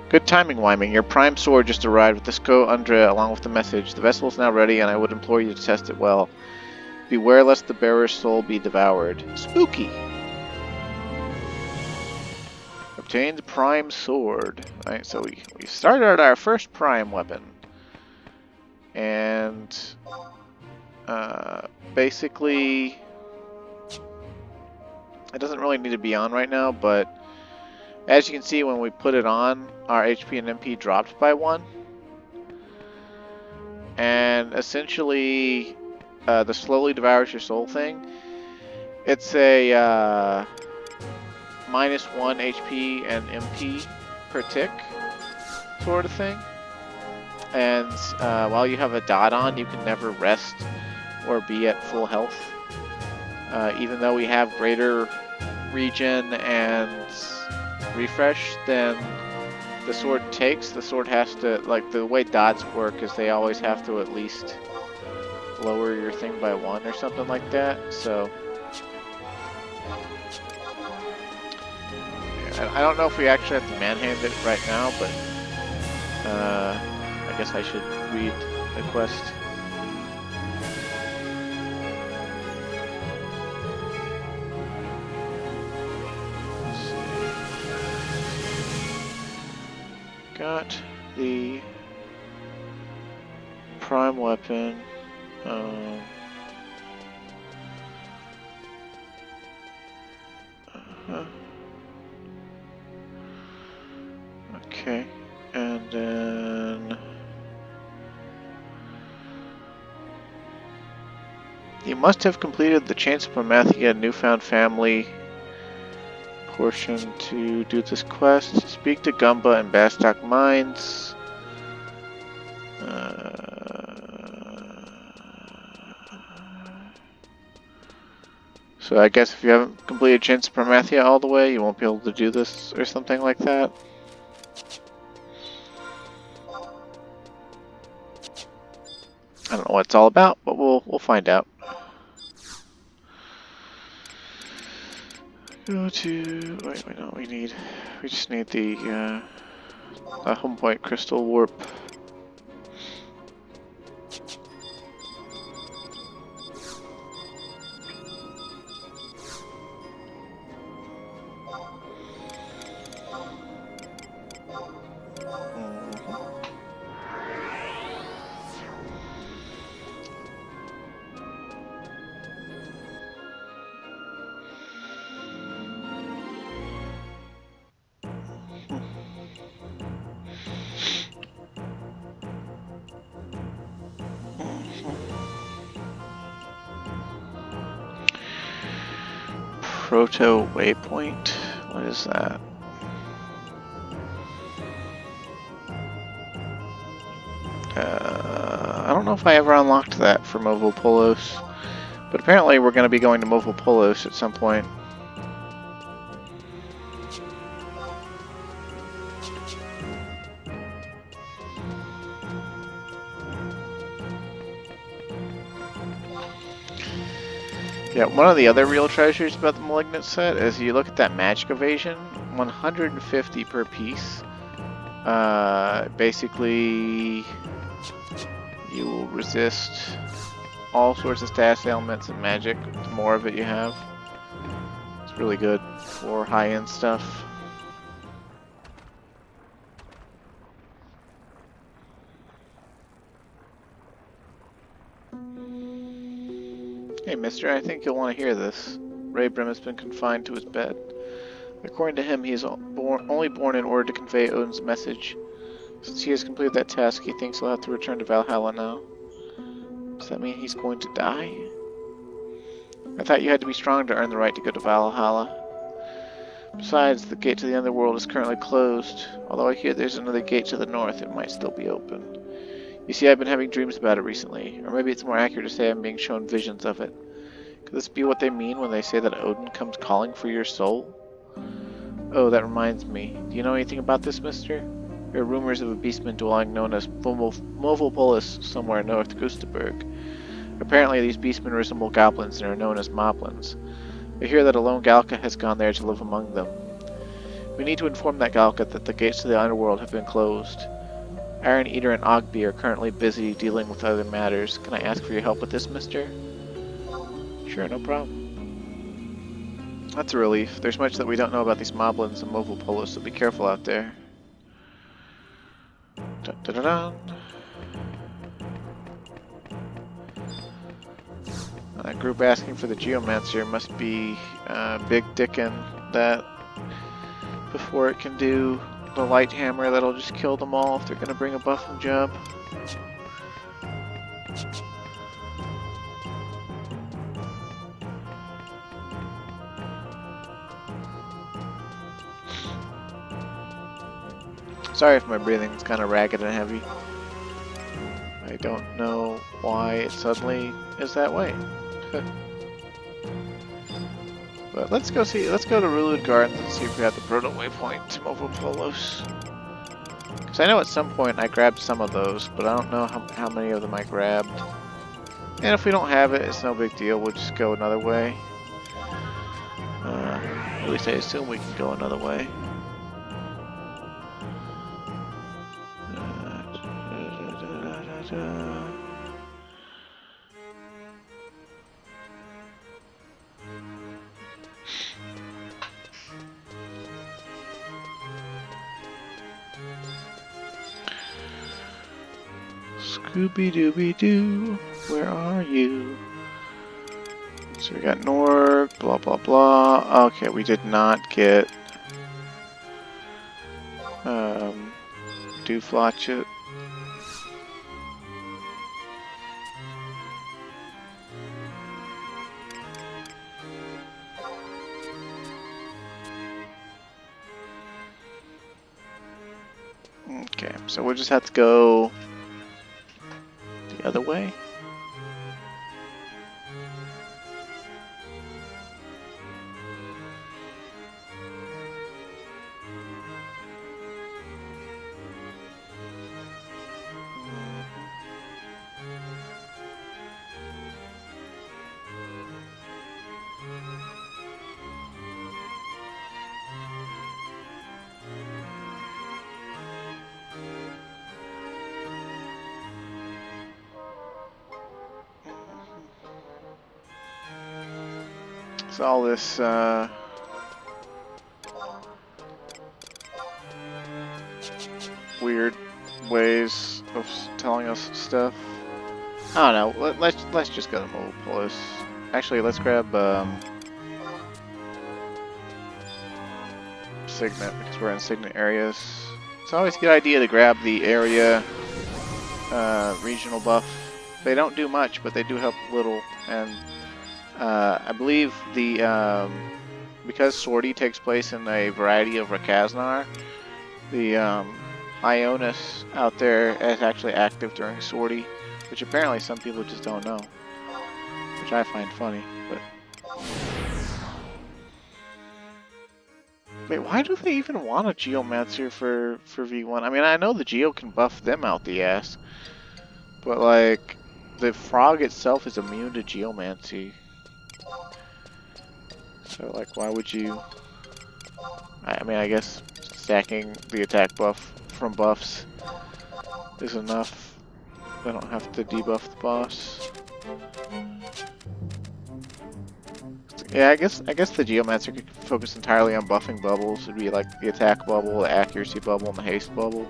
Speaker 1: Good timing, Wyman. Your prime sword just arrived with the Sko Undra along with the message. The vessel is now ready, and I would implore you to test it well. Beware lest the bearer's soul be devoured. Spooky! Obtained the prime sword. Alright, so we started our first prime weapon. And basically it doesn't really need to be on right now, but as you can see, when we put it on, our HP and MP dropped by 1. And essentially, the slowly devours your soul thing, it's a -1 HP and MP per tick sort of thing. And while you have a dot on, you can never rest or be at full health. Even though we have greater regen and refresh than the sword takes, the sword has to, like, the way dots work is they always have to at least lower your thing by 1 or something like that. So yeah, I don't know if we actually have to manhand it right now, but I guess I should read the quest. Got the prime weapon. Okay, and then you must have completed the Chance of Promathia Newfound Family portion to do this quest. Speak to Gumba and Bastok Mines. So I guess if you haven't completed Chance of Promathia all the way, you won't be able to do this or something like that. I don't know what it's all about, but we'll find out. Go to wait, no, we just need the home point crystal warp. Proto Waypoint? What is that? I don't know if I ever unlocked that for Movopolos, but apparently we're going to be going to Movopolos at some point. Yeah, one of the other real treasures about the Malignant set is you look at that magic evasion, 150 per piece. Basically, you will resist all sorts of status ailments and magic. The more of it you have, it's really good for high-end stuff. Hey, mister, I think you'll want to hear this. Raybrim has been confined to his bed. According to him, he is only born in order to convey Odin's message. Since he has completed that task, he thinks he'll have to return to Valhalla now. Does that mean he's going to die? I thought you had to be strong to earn the right to go to Valhalla. Besides, the gate to the underworld is currently closed. Although I hear there's another gate to the north, it might still be open. You see, I've been having dreams about it recently. Or maybe it's more accurate to say I'm being shown visions of it. Could this be what they mean when they say that Odin comes calling for your soul? Oh, that reminds me. Do you know anything about this, mister? There are rumors of a beastman dwelling known as Movopolis somewhere north Gustaberg. Apparently these beastmen resemble goblins and are known as moblins. I hear that a lone Galka has gone there to live among them. We need to inform that Galka that the gates to the underworld have been closed. Iron Eater and Ogby are currently busy dealing with other matters. Can I ask for your help with this, mister? Sure, no problem. That's a relief. There's much that we don't know about these moblins and Movopolis, so be careful out there. Dun, dun, dun, dun. That group asking for the Geomancer must be big dickin' that before it can do the light hammer that'll just kill them all if they're gonna bring a buffing job. Sorry if my breathing's kind of ragged and heavy. I don't know why it suddenly is that way. But let's go to Rulud Gardens and see if we have the Proto Waypoint to Movopolos. Because I know at some point I grabbed some of those, but I don't know how many of them I grabbed. And if we don't have it, it's no big deal, we'll just go another way. At least I assume we can go another way. Scooby-Dooby-Doo, where are you? So we got Norg, blah blah blah. Okay, we did not get Dooflotchet. Okay, so we'll just have to go the other way. It's all this weird ways of telling us stuff. I don't know. Let's just go to Movopolis. Actually, let's grab Signet because we're in Signet areas. It's always a good idea to grab the area regional buff. They don't do much, but they do help a little. And I believe the because sortie takes place in a variety of Rakaznar, the Ionis out there is actually active during sortie, which apparently some people just don't know, which I find funny. But wait, why do they even want a Geomancer for V1? I mean, I know the Geo can buff them out the ass, but like the frog itself is immune to Geomancy. So like, why would you? I mean, I guess stacking the attack buff from buffs is enough. They don't have to debuff the boss. Yeah, I guess the Geomancer could focus entirely on buffing bubbles. It'd be like the attack bubble, the accuracy bubble, and the haste bubble.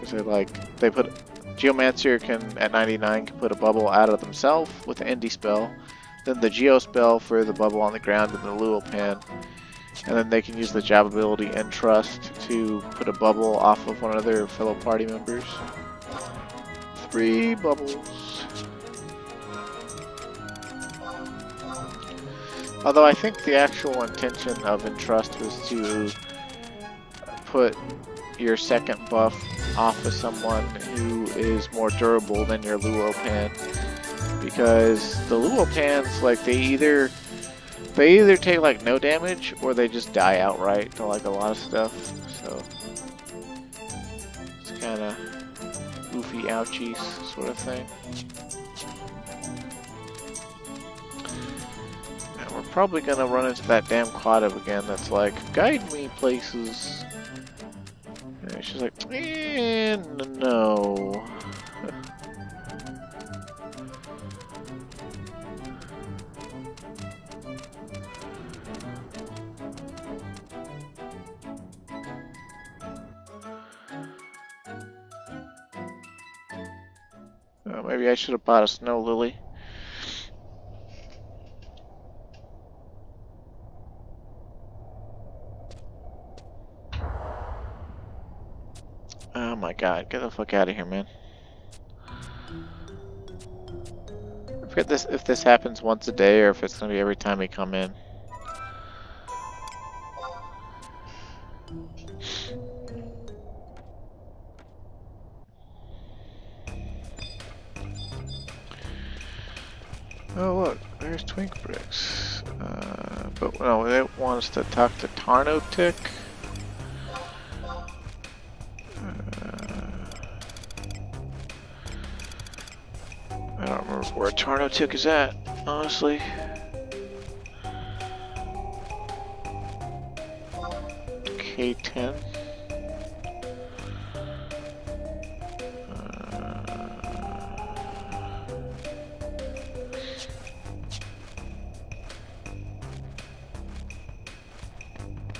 Speaker 1: Because they put Geomancer can at 99 can put a bubble out of themselves with an indie spell, then the Geo spell for the bubble on the ground and the Luo Pan. And then they can use the job ability Entrust to put a bubble off of one of their fellow party members. 3 bubbles. Although I think the actual intention of Entrust was to put your second buff off of someone who is more durable than your Luo Pan. Because the Luo Pans, like, they either take like no damage or they just die outright to like a lot of stuff, so it's kind of goofy ouchies sort of thing. And we're probably gonna run into that damn Quaddam again that's like, guide me places. And she's like, no. Maybe I should have bought a snow lily. Oh my god, get the fuck out of here, man. I forget if this happens once a day or if it's gonna be every time we come in. Oh look, there's Twink Bricks. But no, they want us to talk to Tarnotic. I don't remember where Tarnotic is at, honestly. K10.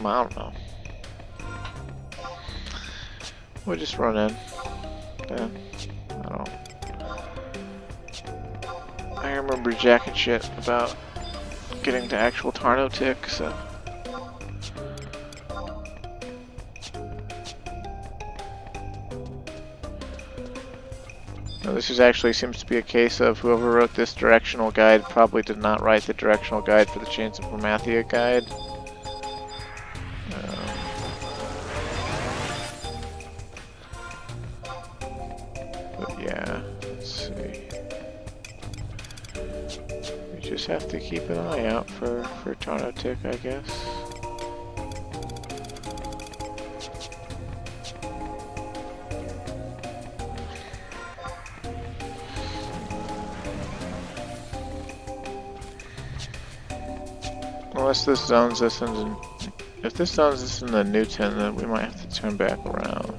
Speaker 1: I don't know. We'll just run in. Yeah, I don't. I remember jacking shit about getting to actual Tarnotic, so. Now, this actually seems to be a case of whoever wrote this directional guide probably did not write the directional guide for the Chains of Promathia guide. But yeah, let's see. We just have to keep an eye out for Tarnotic, I guess. Unless this zones us in, if this zones us in the Newton, then we might have to turn back around.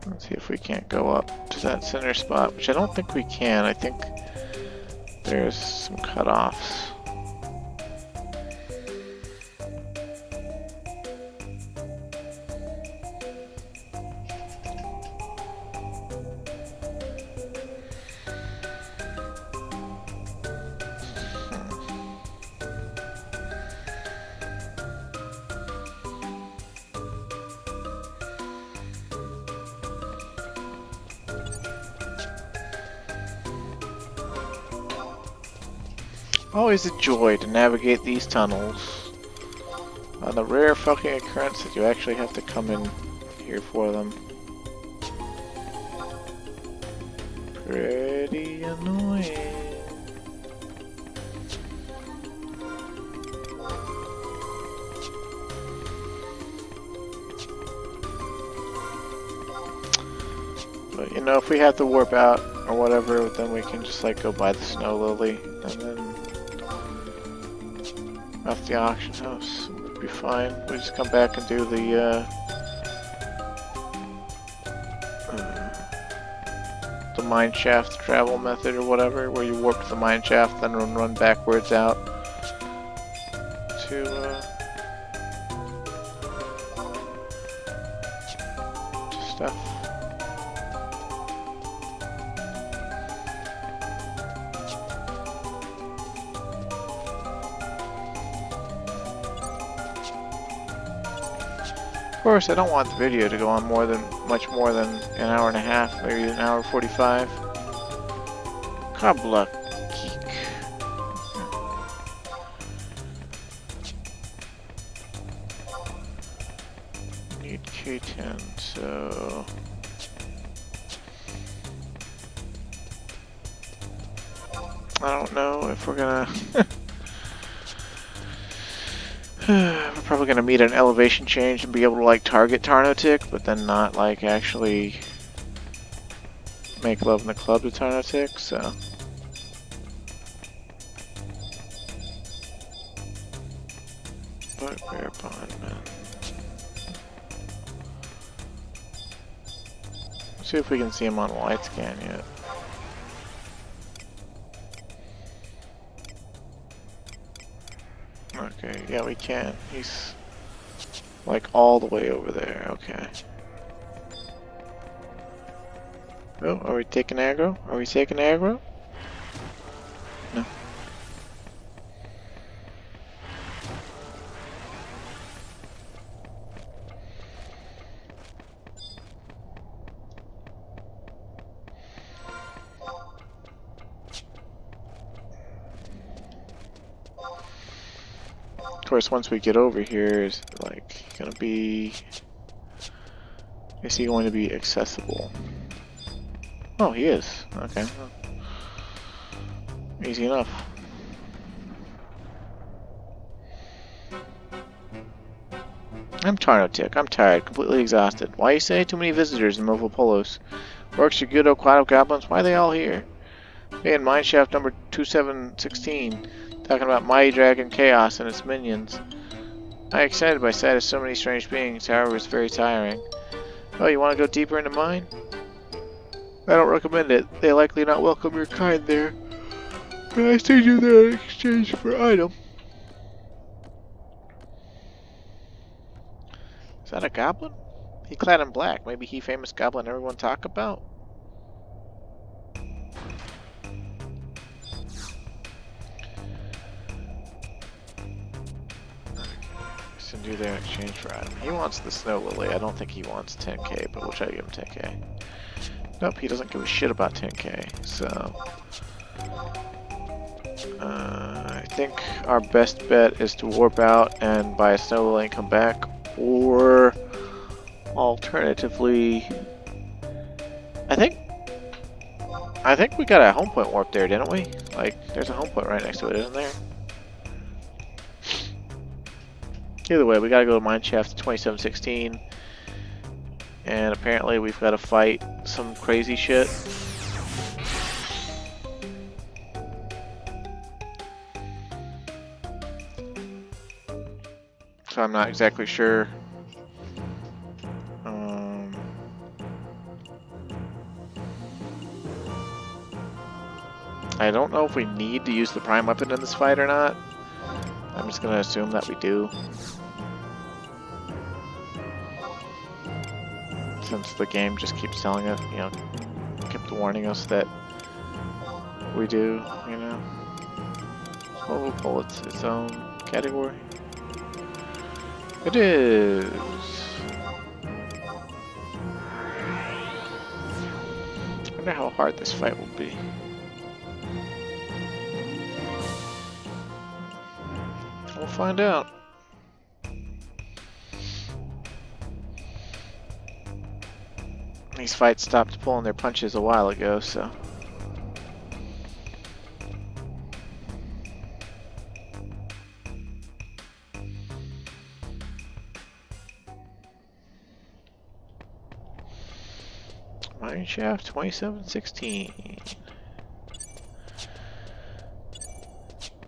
Speaker 1: Let's see if we can't go up to that center spot, which I don't think we can. I think there's some cutoffs. Always a joy to navigate these tunnels. On the rare fucking occurrence that you actually have to come in here for them. Pretty annoying. But you know, if we have to warp out or whatever, then we can just like go buy the snow lily and then off the auction house. We'll be fine. We just come back and do the mine shaft travel method or whatever, where you warp to the mine shaft, then run backwards out to stuff. Of course, I don't want the video to go on much more than an hour and a half, maybe an hour 45. Cockblocked. Need K10, so I don't know if we're gonna. We're probably gonna meet an elevation change and be able to like target Tarnotic, but then not like actually make love in the club to Tarnotic, so. Bugbear Bondman. Let's see if we can see him on wide scan yet. Okay, yeah, we can. He's like all the way over there. Okay. Oh, are we taking aggro? Are we taking aggro? No. Of course, once we get over here, is like gonna be. Is he going to be accessible? Oh, he is. Okay. Easy enough. I'm Tarnotic. I'm tired, completely exhausted. Why you say? Too many visitors in Movopolos. Orcs, Yagudo, Quad Goblins, why are they all here? Hey, in Mineshaft number 2716, talking about Mighty Dragon Chaos and its minions. I'm excited by sight of so many strange beings, however it's very tiring. Oh, you want to go deeper into mine? I don't recommend it. They likely not welcome your kind there. But I send you there in exchange for item. Is that a goblin? He clad in black. Maybe he famous goblin everyone talk about? Send you there in exchange for item. He wants the snow lily. I don't think he wants 10k, but we'll try to give him 10k. Nope, he doesn't give a shit about 10k, so. I think our best bet is to warp out and buy a snow lily and come back, or alternatively, I think we got a home point warp there, didn't we? Like, there's a home point right next to it, isn't there? Either way, we gotta go to Mineshaft 2716, and apparently we've got to fight some crazy shit. So I'm not exactly sure. I don't know if we need to use the prime weapon in this fight or not. I'm just gonna assume that we do. Since the game just keeps telling us, you know, kept warning us that we do, you know. So we'll pull its own category. It is. I wonder how hard this fight will be. We'll find out. These fights stopped pulling their punches a while ago, so... Mineshaft 2716.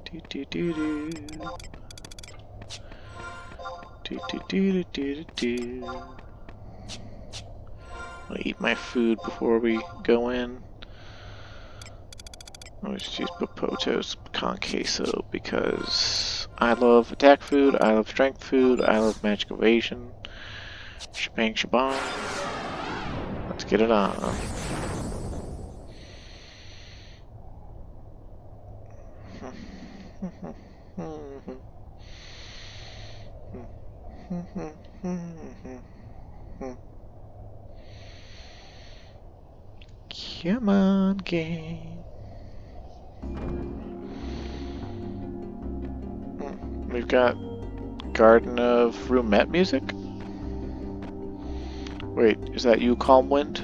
Speaker 1: Do do do do. Do do do do do do. I'll eat my food before we go in. I'll just use Popoto's pecan queso because I love attack food, I love strength food, I love magic evasion. Shebang shabang. Let's get it on. Come on, game. We've got Garden of Rumet music. Wait, is that you, Calm Wind?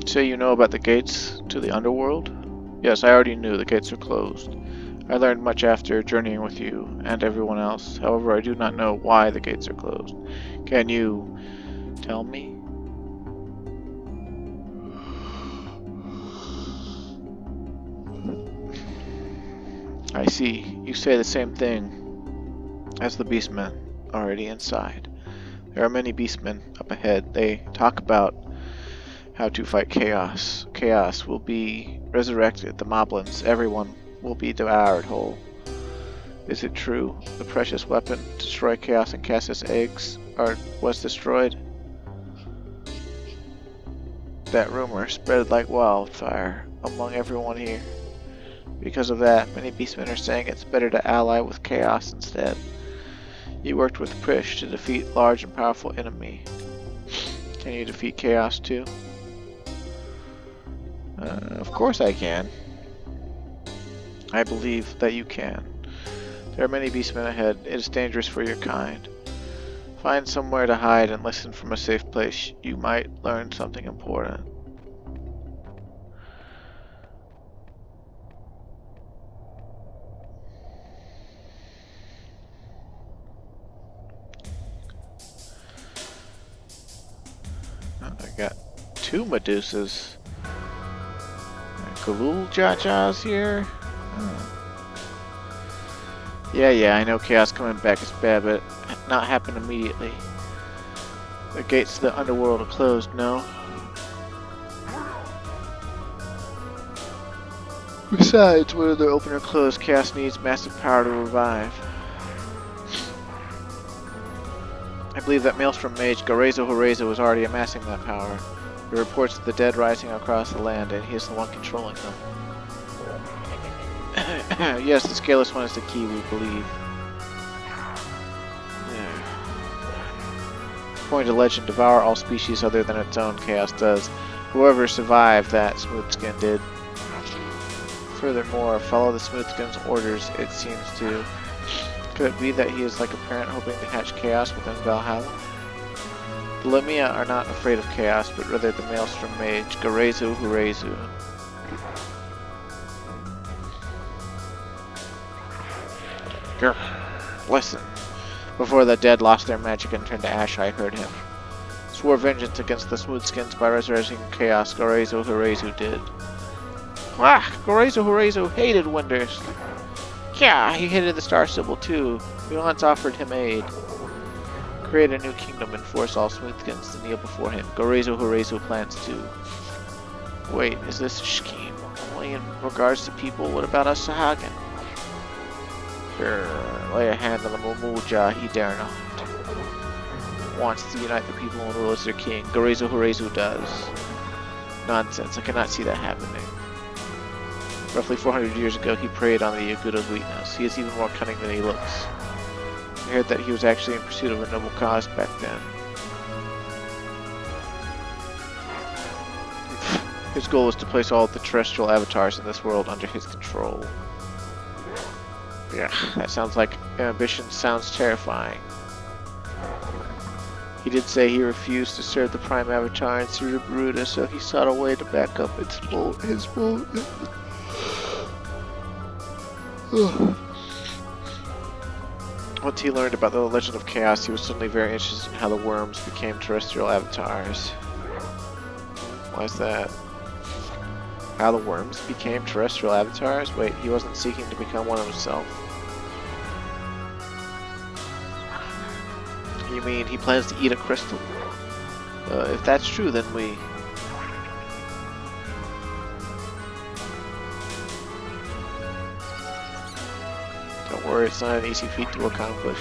Speaker 1: Say you know about the gates to the underworld? Yes, I already knew the gates are closed. I learned much after journeying with you and everyone else. However, I do not know why the gates are closed. Can you tell me? I see. You say the same thing as the beastmen already inside. There are many beastmen up ahead. They talk about how to fight chaos. Chaos will be resurrected. The moblins, everyone will be devoured whole. Is it true? The precious weapon to destroy chaos and cast its eggs was destroyed? That rumor spread like wildfire among everyone here. Because of that, many beastmen are saying it's better to ally with chaos instead. You worked with Prish to defeat large and powerful enemy. Can you defeat chaos too? Of course I can. I believe that you can. There are many beastmen ahead. It is dangerous for your kind. Find somewhere to hide and listen from a safe place. You might learn something important. I got two Medusas. Galul Jajas here. Yeah, I know chaos coming back is bad, but not happen immediately. The gates to the underworld are closed, no? Besides, whether they're open or closed, chaos needs massive power to revive. I believe that Maelstrom mage Garezo Horezo is already amassing that power. He reports of the dead rising across the land, and he is the one controlling them. Yes, the Scaleless One is the key, we believe. According to legend, devour all species other than its own, chaos does. Whoever survived that, Smoothskin did. Furthermore, follow the Smoothskin's orders, it seems to. Could it be that he is like a parent hoping to hatch chaos within Valhalla? The Lamia are not afraid of chaos, but rather the Maelstrom mage, Garezu Hurezu. Listen. Before the dead lost their magic and turned to ash, I heard him. Swore vengeance against the Smoothskins by resurrecting chaos, Garezu Hurezu did. Ah! Garezu Hurezu hated Winders. Yeah, he hated the Star Sybil too. We once offered him aid. Create a new kingdom and force all Smoothskins to kneel before him. Garezu Hurezu plans to. Wait, is this a scheme only in regards to people? What about us Sahagin? Lay a hand on the Momuja, he dare not. Wants to unite the people and rule as their king. Garezu Hurezu does. Nonsense, I cannot see that happening. Roughly 400 years ago, he preyed on the Yagudo's weakness. He is even more cunning than he looks. I heard that he was actually in pursuit of a noble cause back then. His goal is to place all of the terrestrial avatars in this world under his control. Yeah, that sounds like ambition. Sounds terrifying. He did say he refused to serve the Prime Avatar in Cerebruta, so he sought a way to back up his full. Once he learned about the Legend of Chaos, he was suddenly very interested in how the worms became terrestrial avatars. Why is that? How the worms became terrestrial avatars? Wait, he wasn't seeking to become one himself. You mean he plans to eat a crystal? If that's true, then we... Don't worry, it's not an easy feat to accomplish.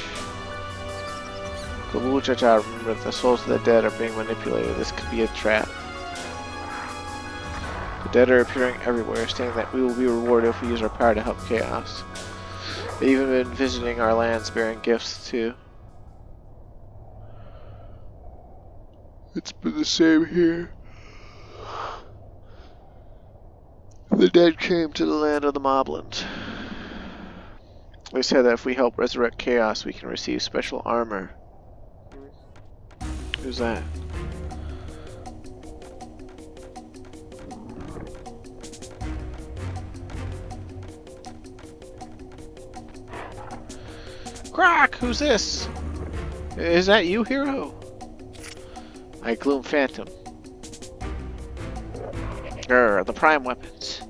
Speaker 1: Kabuchacha, remember, if the souls of the dead are being manipulated, this could be a trap. The dead are appearing everywhere, stating that we will be rewarded if we use our power to help Chaos. They've even been visiting our lands bearing gifts, too. It's been the same here. The dead came to the land of the Moblins. They said that if we help resurrect Chaos, we can receive special armor. Who's that? Croc! Who's this? Is that you, hero? I Gloom Phantom. Grr, the Prime Weapons.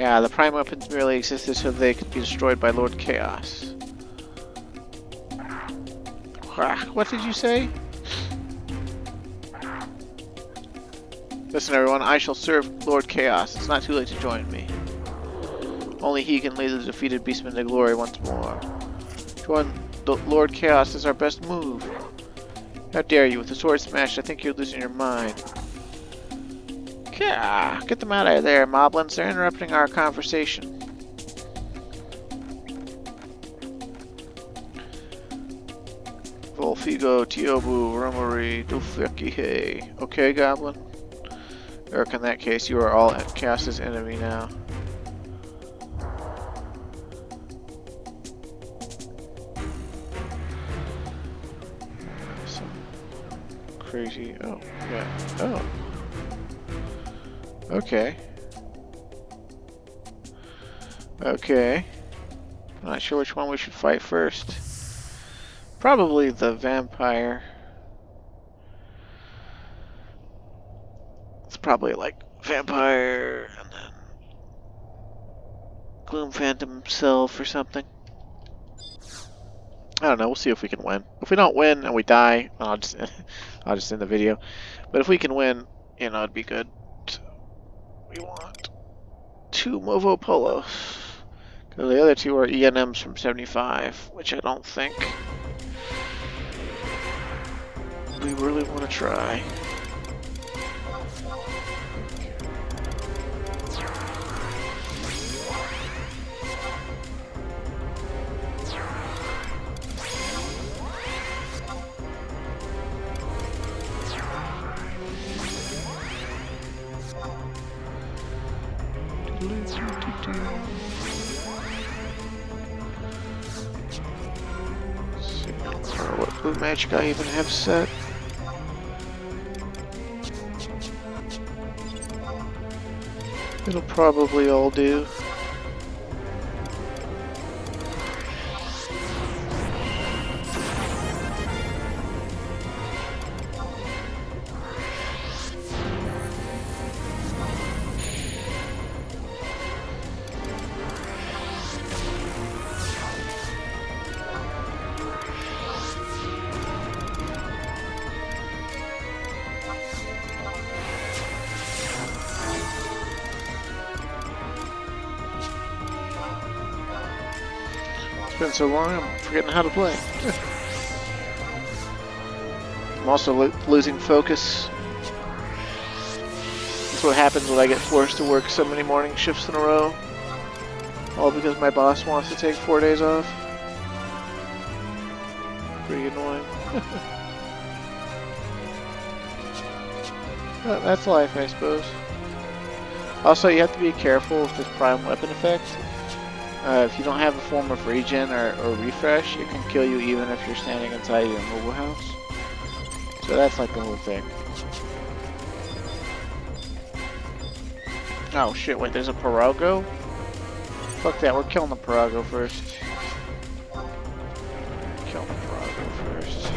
Speaker 1: Yeah, the Prime Weapons merely existed so they could be destroyed by Lord Chaos. What did you say? Listen everyone, I shall serve Lord Chaos. It's not too late to join me. Only he can lead the defeated beastmen to glory once more. Join the Lord Chaos is our best move. How dare you, with the sword smash, I think you're losing your mind. Get them out of there, Moblins. They're interrupting our conversation. Volfigo, Tiobu, Romari, Dufekihe. Okay, Goblin? Eric, in that case, you are all Chaos's enemy now. Crazy. Oh, yeah. Oh. Okay. Okay. I'm not sure which one we should fight first. Probably the vampire. It's probably like vampire and then Gloom Phantom himself or something. I don't know. We'll see if we can win. If we don't win and we die, I'll just end the video. But if we can win, you know, it'd be good. So we want 2 Movo Polos. Because the other 2 are ENMs from 75, which I don't think we really want to try. What blue magic I even have set? It'll probably all do. It's been so long, I'm forgetting how to play. I'm also losing focus. That's what happens when I get forced to work so many morning shifts in a row. All because my boss wants to take 4 days off. Pretty annoying. But that's life, I suppose. Also, you have to be careful with this prime weapon effect. If you don't have a form of regen or refresh, it can kill you even if you're standing inside your mobile house. So that's like the whole thing. Oh shit, wait, there's a Parago? Fuck that, we're killing the Parago first. Kill the Parago first.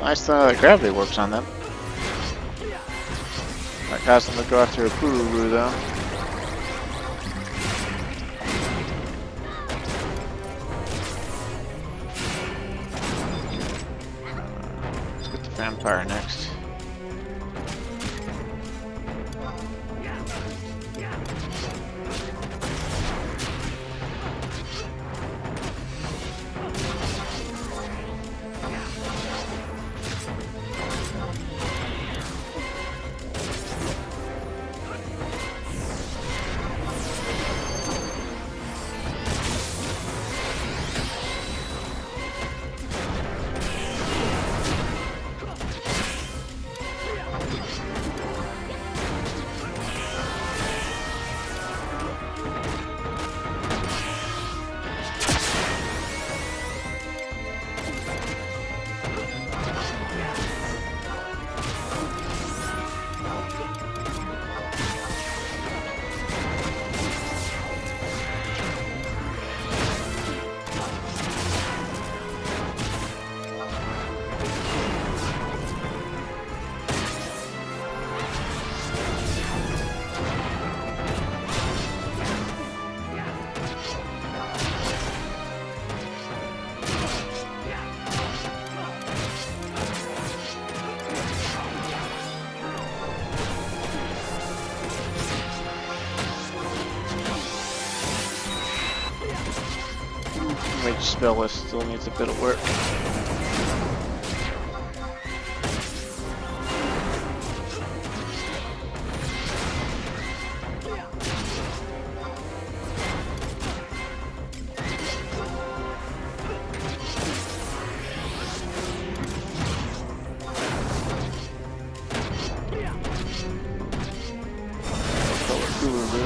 Speaker 1: Nice that gravity works on them. Might cause them to go after a Pururu though. Let's get the vampire next. Mage spell list still needs a bit of work.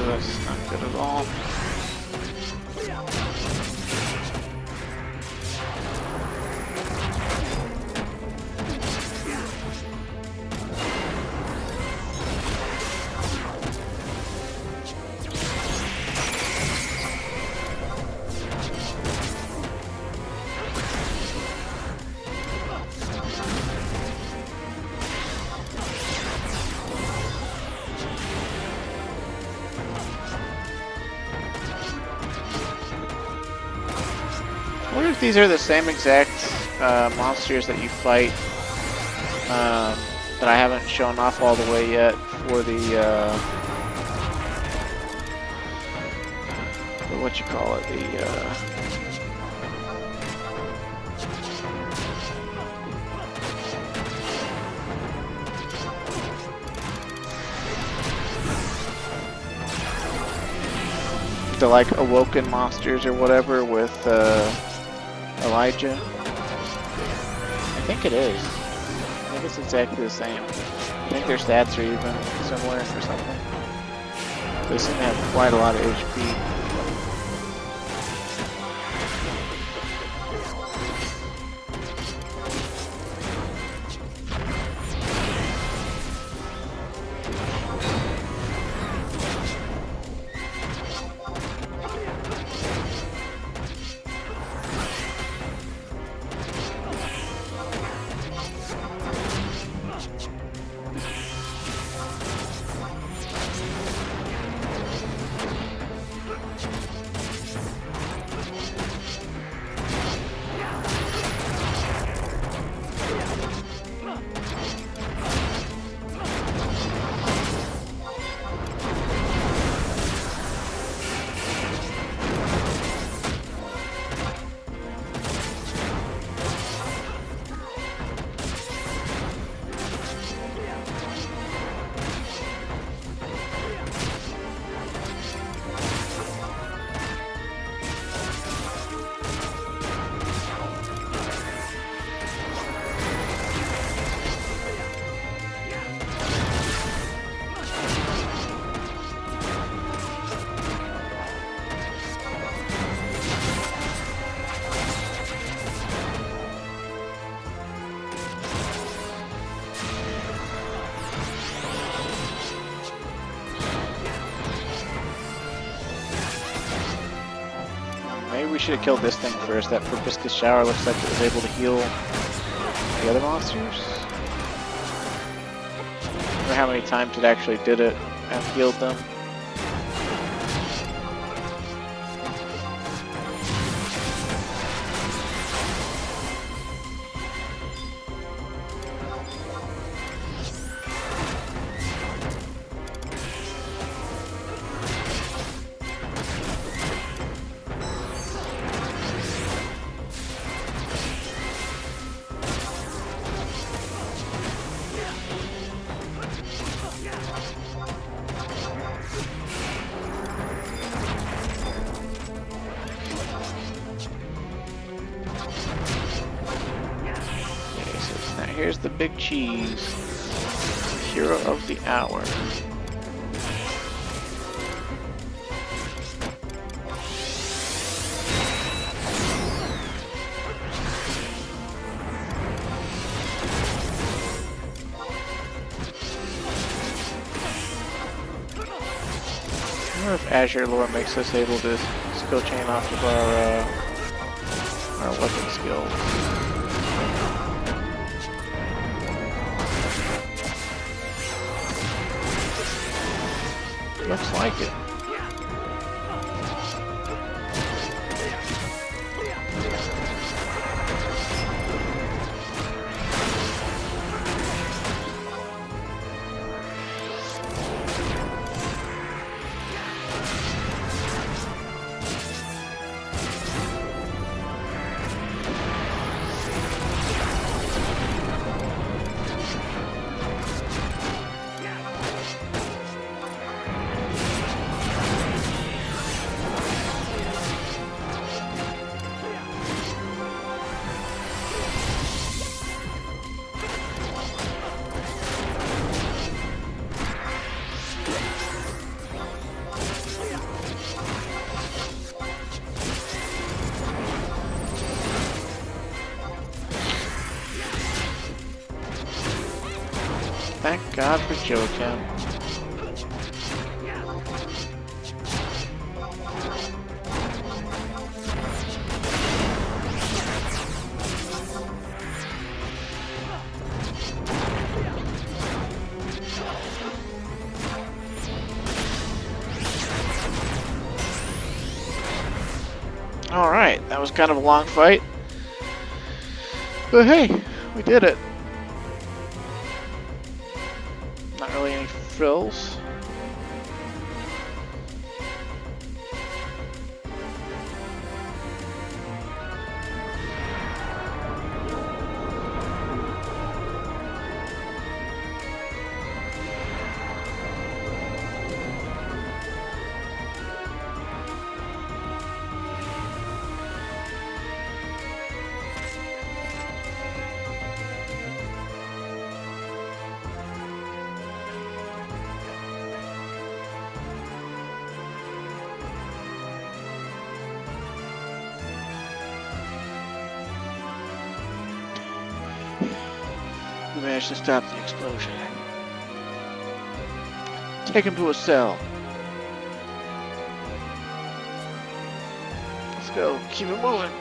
Speaker 1: That's not good at all. I wonder if these are the same exact monsters that you fight that I haven't shown off all the way yet for the what you call it, the like awoken monsters or whatever with Elijah? I think it is. I think it's exactly the same. I think their stats are even similar or something. They seem to have quite a lot of HP. Maybe we should have killed this thing first. That proboscis shower looks like it was able to heal the other monsters. I wonder how many times it actually did it and healed them. Here's the big cheese. Hero of the hour. I wonder if Azure Lore makes us able to skill chain off of our weapon skills. Looks like it. Thank God for Joachim. Alright, that was kind of a long fight. But hey, we did it. Not really any frills. managed to stop the explosion. Take him to a cell. Let's go. Keep it moving.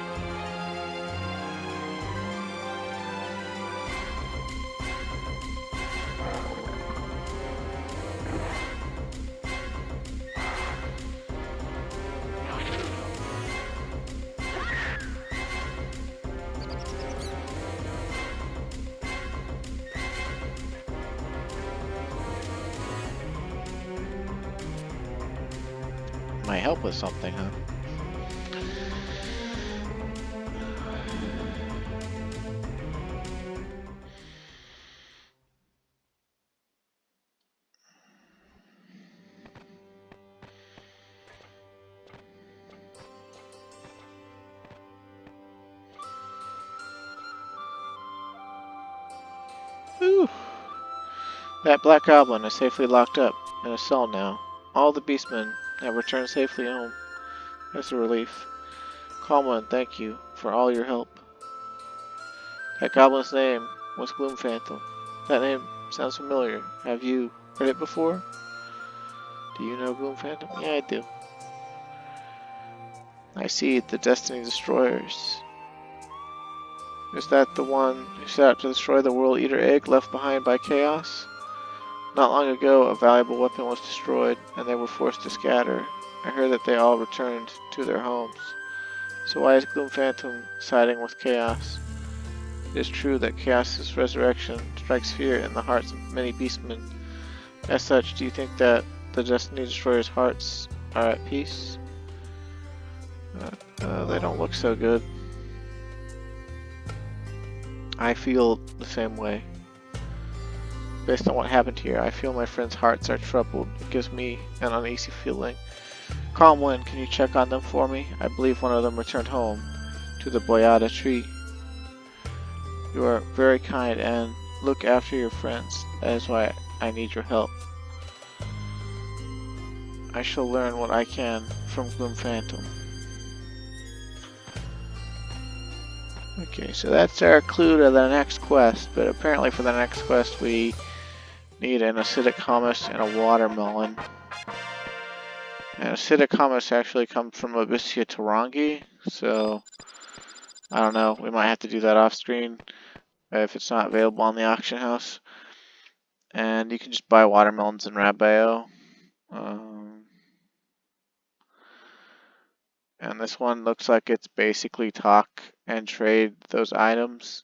Speaker 1: Might help with something, huh? Whew. That black goblin is safely locked up in a cell now. All the beastmen have returned safely home. That's a relief. Calma, thank you for all your help. That goblin's name was Gloom Phantom. That name sounds familiar. Have you heard it before? Do you know Gloom Phantom? Yeah, I do. I see the Destiny Destroyers. Is that the one who set out to destroy the World Eater egg left behind by Chaos? Not long ago, a valuable weapon was destroyed, and they were forced to scatter. I heard that they all returned to their homes. So why is Gloom Phantom siding with Chaos? It is true that Chaos's resurrection strikes fear in the hearts of many beastmen. As such, do you think that the Destiny Destroyer's hearts are at peace? They don't look so good. I feel the same way. Based on what happened here, I feel my friends' hearts are troubled. It gives me an uneasy feeling. Calm Wind, can you check on them for me? I believe one of them returned home to the Boyada tree. You are very kind and look after your friends. That is why I need your help. I shall learn what I can from Gloom Phantom. Okay, so that's our clue to the next quest, but apparently for the next quest we need an acidic hummus and a watermelon. And acidic hummus actually comes from Abyssia Tarangi, so I don't know, we might have to do that off screen if it's not available on the auction house. And you can just buy watermelons in Rabio. And this one looks like it's basically talk and trade those items.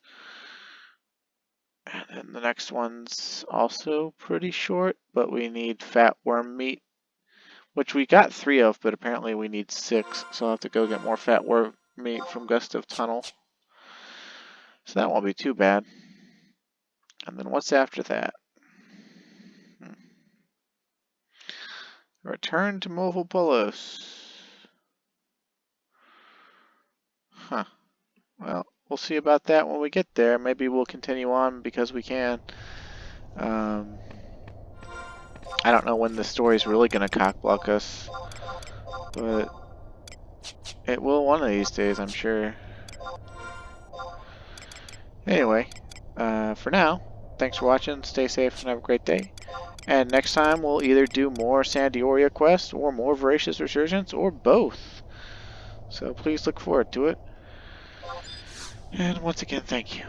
Speaker 1: And then the next one's also pretty short, but we need fat worm meat, which we got 3 of, but apparently we need 6. So I'll have to go get more fat worm meat from Gustav Tunnel. So that won't be too bad. And then what's after that? Return to Movopolis. Huh. Well, we'll see about that when we get there. Maybe we'll continue on because we can. I don't know when the story's really going to cockblock us, but it will one of these days, I'm sure. Anyway, for now, thanks for watching, stay safe, and have a great day. And next time, we'll either do more Sandioria quests, or more Voracious Resurgence, or both. So please look forward to it. And once again, thank you.